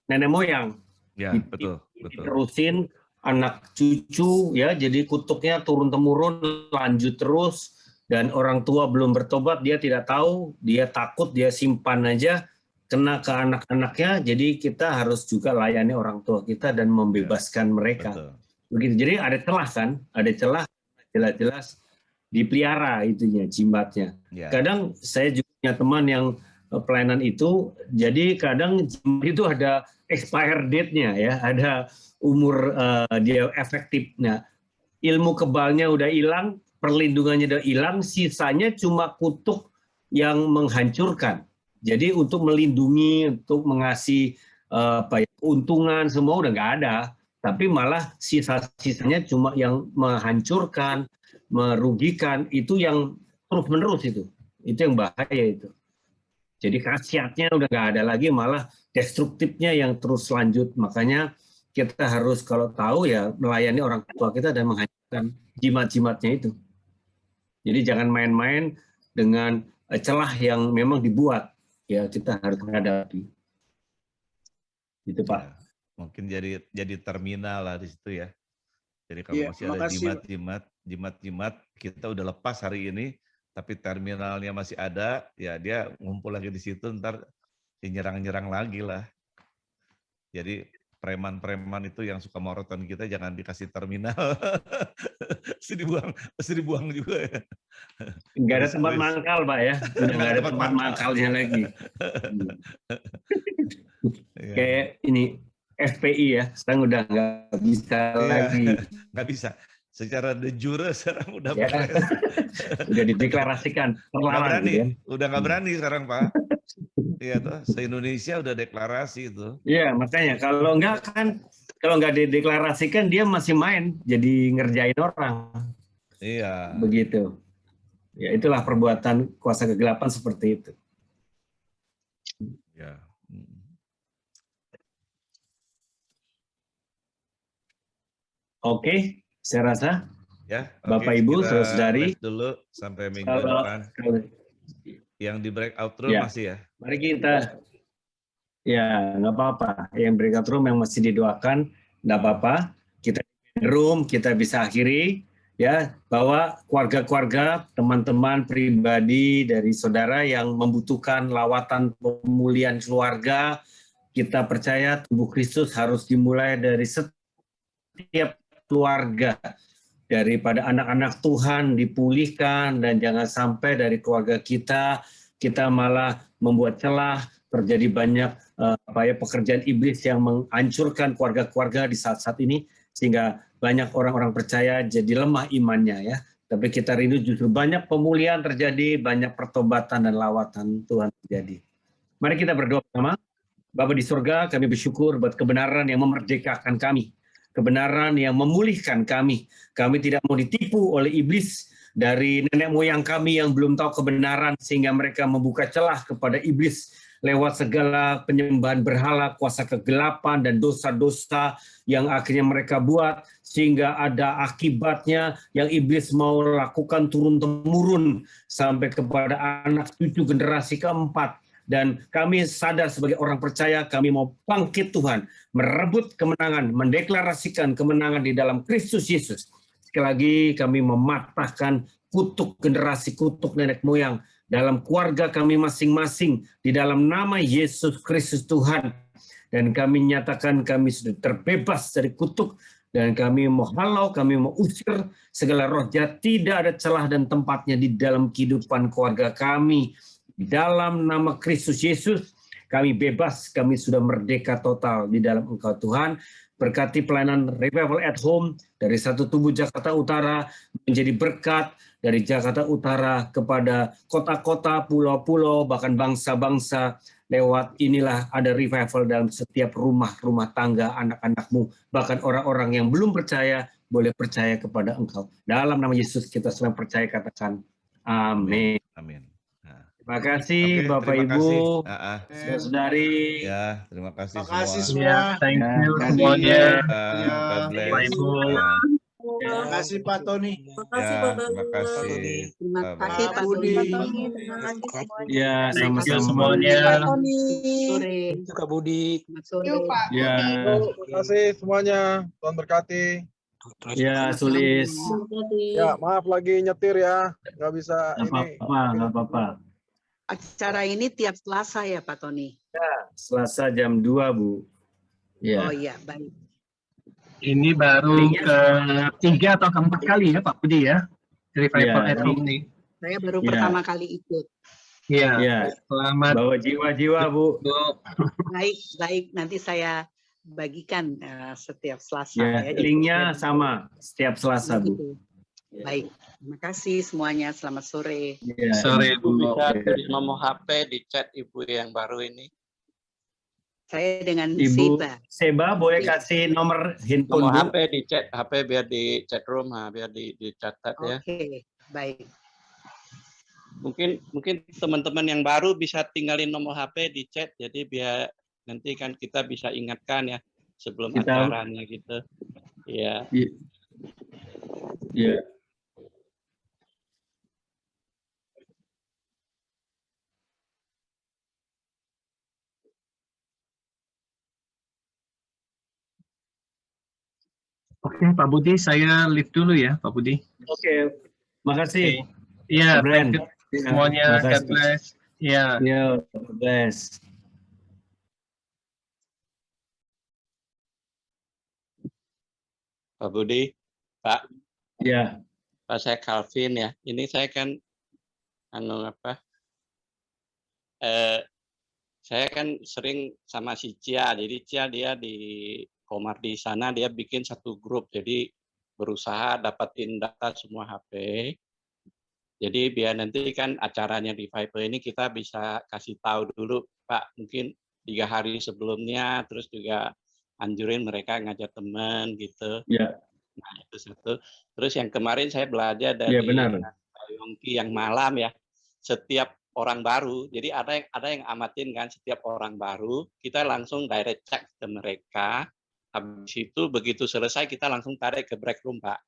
nenek moyang.
Ya, betul.
Terusin anak cucu ya, jadi kutuknya turun temurun, lanjut terus, dan orang tua belum bertobat, dia tidak tahu, dia takut, dia simpan aja, kena ke anak-anaknya. Jadi kita harus juga layani orang tua kita dan membebaskan mereka. Begitu. Jadi ada celah kan, ada celah, jelas-jelas dipelihara itunya, jimatnya. Kadang saya juga punya teman yang pelayanan itu, jadi kadang jimat itu ada expire date-nya ya, ada umur dia efektifnya. Ilmu kebalnya udah hilang, perlindungannya udah hilang, sisanya cuma kutuk yang menghancurkan. Jadi untuk melindungi, untuk mengasih keuntungan semua udah nggak ada, tapi malah sisa-sisanya cuma yang menghancurkan, merugikan, itu yang terus-menerus itu yang bahaya itu. Jadi khasiatnya udah nggak ada lagi, malah destruktifnya yang terus lanjut. Makanya kita harus kalau tahu ya melayani orang tua kita dan menghancurkan jimat-jimatnya itu. Jadi jangan main-main dengan celah yang memang dibuat, ya kita harus menghadapi. Itu Pak.
mungkin jadi terminal lah di situ ya. Jadi kalau
Iya,
masih ada
makasih, Pak.
jimat-jimat, kita udah lepas hari ini, tapi terminalnya masih ada, ya dia ngumpul lagi di situ, ntar nyerang-nyerang lagi lah. Jadi preman-preman itu yang suka morotan kita jangan dikasih terminal. Pasti dibuang juga ya.
Nggak ada tempat mangkal, Pak ya. Udah nggak ada tempat mangkalnya lagi. Kayak ini FPI ya, sekarang udah nggak bisa lagi.
Nggak bisa. Secara de jure sekarang udah
Ya, udah dideklarasikan terlarang gitu ya.
Udah nggak berani sekarang, Pak. Iya tuh, se-Indonesia udah deklarasi itu.
Iya, makanya kalau nggak dideklarasikan dia masih main jadi ngerjain orang.
Iya.
Begitu. Ya itulah perbuatan kuasa kegelapan seperti itu.
Ya.
Oke, saya rasa.
Ya,
Bapak Ibu, saudara-saudari.
Dulu sampai minggu depan. Yang di breakout room
ya,
masih ya?
Mari kita, ya nggak apa-apa. Yang breakout room yang masih didoakan, nggak apa-apa. Kita room, kita bisa akhiri. Ya, bahwa keluarga-keluarga, teman-teman pribadi dari saudara yang membutuhkan lawatan pemulihan keluarga, kita percaya tubuh Kristus harus dimulai dari setiap keluarga. Daripada anak-anak Tuhan dipulihkan, dan jangan sampai dari keluarga kita malah membuat celah, terjadi banyak pekerjaan iblis yang menghancurkan keluarga-keluarga di saat-saat ini, sehingga banyak orang-orang percaya jadi lemah imannya ya. Tapi kita rindu justru banyak pemulihan terjadi, banyak pertobatan dan lawatan Tuhan terjadi. Mari kita berdoa bersama. Bapa di surga, kami bersyukur buat kebenaran yang memerdekakan kami. Kebenaran yang memulihkan kami. Kami tidak mau ditipu oleh iblis dari nenek moyang kami yang belum tahu kebenaran, sehingga mereka membuka celah kepada iblis lewat segala penyembahan berhala, kuasa kegelapan, dan dosa-dosa yang akhirnya mereka buat, sehingga ada akibatnya yang iblis mau lakukan turun-temurun sampai kepada anak cucu generasi keempat. Dan kami sadar sebagai orang percaya, kami mau bangkit Tuhan, merebut kemenangan, mendeklarasikan kemenangan di dalam Kristus Yesus. Sekali lagi kami mematahkan kutuk generasi, kutuk nenek moyang dalam keluarga kami masing-masing di dalam nama Yesus Kristus Tuhan. Dan kami nyatakan kami sudah terbebas dari kutuk, dan kami mau halau, kami mau usir segala roh jahat, tidak ada celah dan tempatnya di dalam kehidupan keluarga kami. Di dalam nama Kristus Yesus, kami bebas, kami sudah merdeka total di dalam Engkau Tuhan. Berkati pelayanan Revival at Home dari Satu Tubuh Jakarta Utara menjadi berkat dari Jakarta Utara kepada kota-kota, pulau-pulau, bahkan bangsa-bangsa. Lewat inilah ada revival dalam setiap rumah-rumah tangga anak-anakmu. Bahkan orang-orang yang belum percaya boleh percaya kepada Engkau. Dalam nama Yesus kita semua percaya, katakan amin.
Amin.
Terima kasih Bapak Ibu, saudari.
Ya, terima kasih
Terima kasih
semua.
semua.
Thank you
Ya,
semuanya.
God bless.
Bapak Ibu.
Terima kasih Pak Tony.
Terima kasih.
Terima kasih Pak
Budi.
Tony. Terima kasih semuanya.
Ya,
Thank you
sama-sama.
semuanya.
Pak Tony.
Sore.
Kak Budi.
Selamat sore.
Ya,
Terima kasih semuanya. Tuhan berkati.
ya, Sulis.
Ya, maaf lagi nyetir ya. Nggak bisa ini.
Nggak apa-apa.
Acara ini tiap Selasa ya Pak Tony?
Selasa jam 2, Bu. Ya.
Oh iya, baik.
Ini baru ketiga atau keempat kali ya Pak Budi ya, Revival at Home ini.
Saya baru
Ya.
pertama kali ikut.
Iya.
Ya.
Selamat.
Bawa jiwa-jiwa, Bu.
Baik. Nanti saya bagikan setiap Selasa.
Ya, linknya sama setiap Selasa, Bu.
Begitu. Baik. Terima kasih semuanya. Selamat sore.
Ya.
Sore Bu.
Bisa tulis nomor HP di chat Ibu yang baru ini.
Saya dengan
Ibu
Seba.
Seba boleh kasih nomor handphone,
Nomor
Bu?
HP di chat, HP biar di chat room, biar dicatat ya.
Oke, baik.
Mungkin teman-teman yang baru bisa tinggalin nomor HP di chat, jadi biar nanti kan kita bisa ingatkan ya sebelum acaranya gitu. Ya.
Iya.
Oke, Pak Budi, saya live dulu ya, Pak Budi.
Oke, makasih.
Iya,
Brand.
thank you semuanya. God bless. Iya.
Yo, God bless.
Pak Budi, Pak.
Ya.
Pak, saya Calvin ya. Ini saya kan saya kan sering sama si Cia. Jadi Cia dia di Komar di sana dia bikin satu grup. Jadi berusaha dapatin data semua HP. Jadi biar nanti kan acaranya di Viper ini kita bisa kasih tahu dulu, Pak, mungkin 3 hari sebelumnya, terus juga anjurin mereka ngajak teman gitu.
Ya.
Nah, itu satu. Terus yang kemarin saya belajar dari
Ya, benar.
Pak Yongki yang malam ya, setiap orang baru, jadi ada yang amatin kan, setiap orang baru, kita langsung direct check ke mereka. Habis itu begitu selesai kita langsung tarik ke break room, Pak.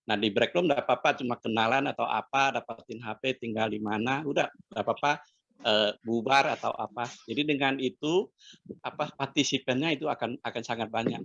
Nah di break room nggak apa-apa, cuma kenalan atau apa, dapatin HP tinggal di mana, udah nggak apa-apa, bubar atau apa. Jadi dengan itu partisipannya itu akan sangat banyak.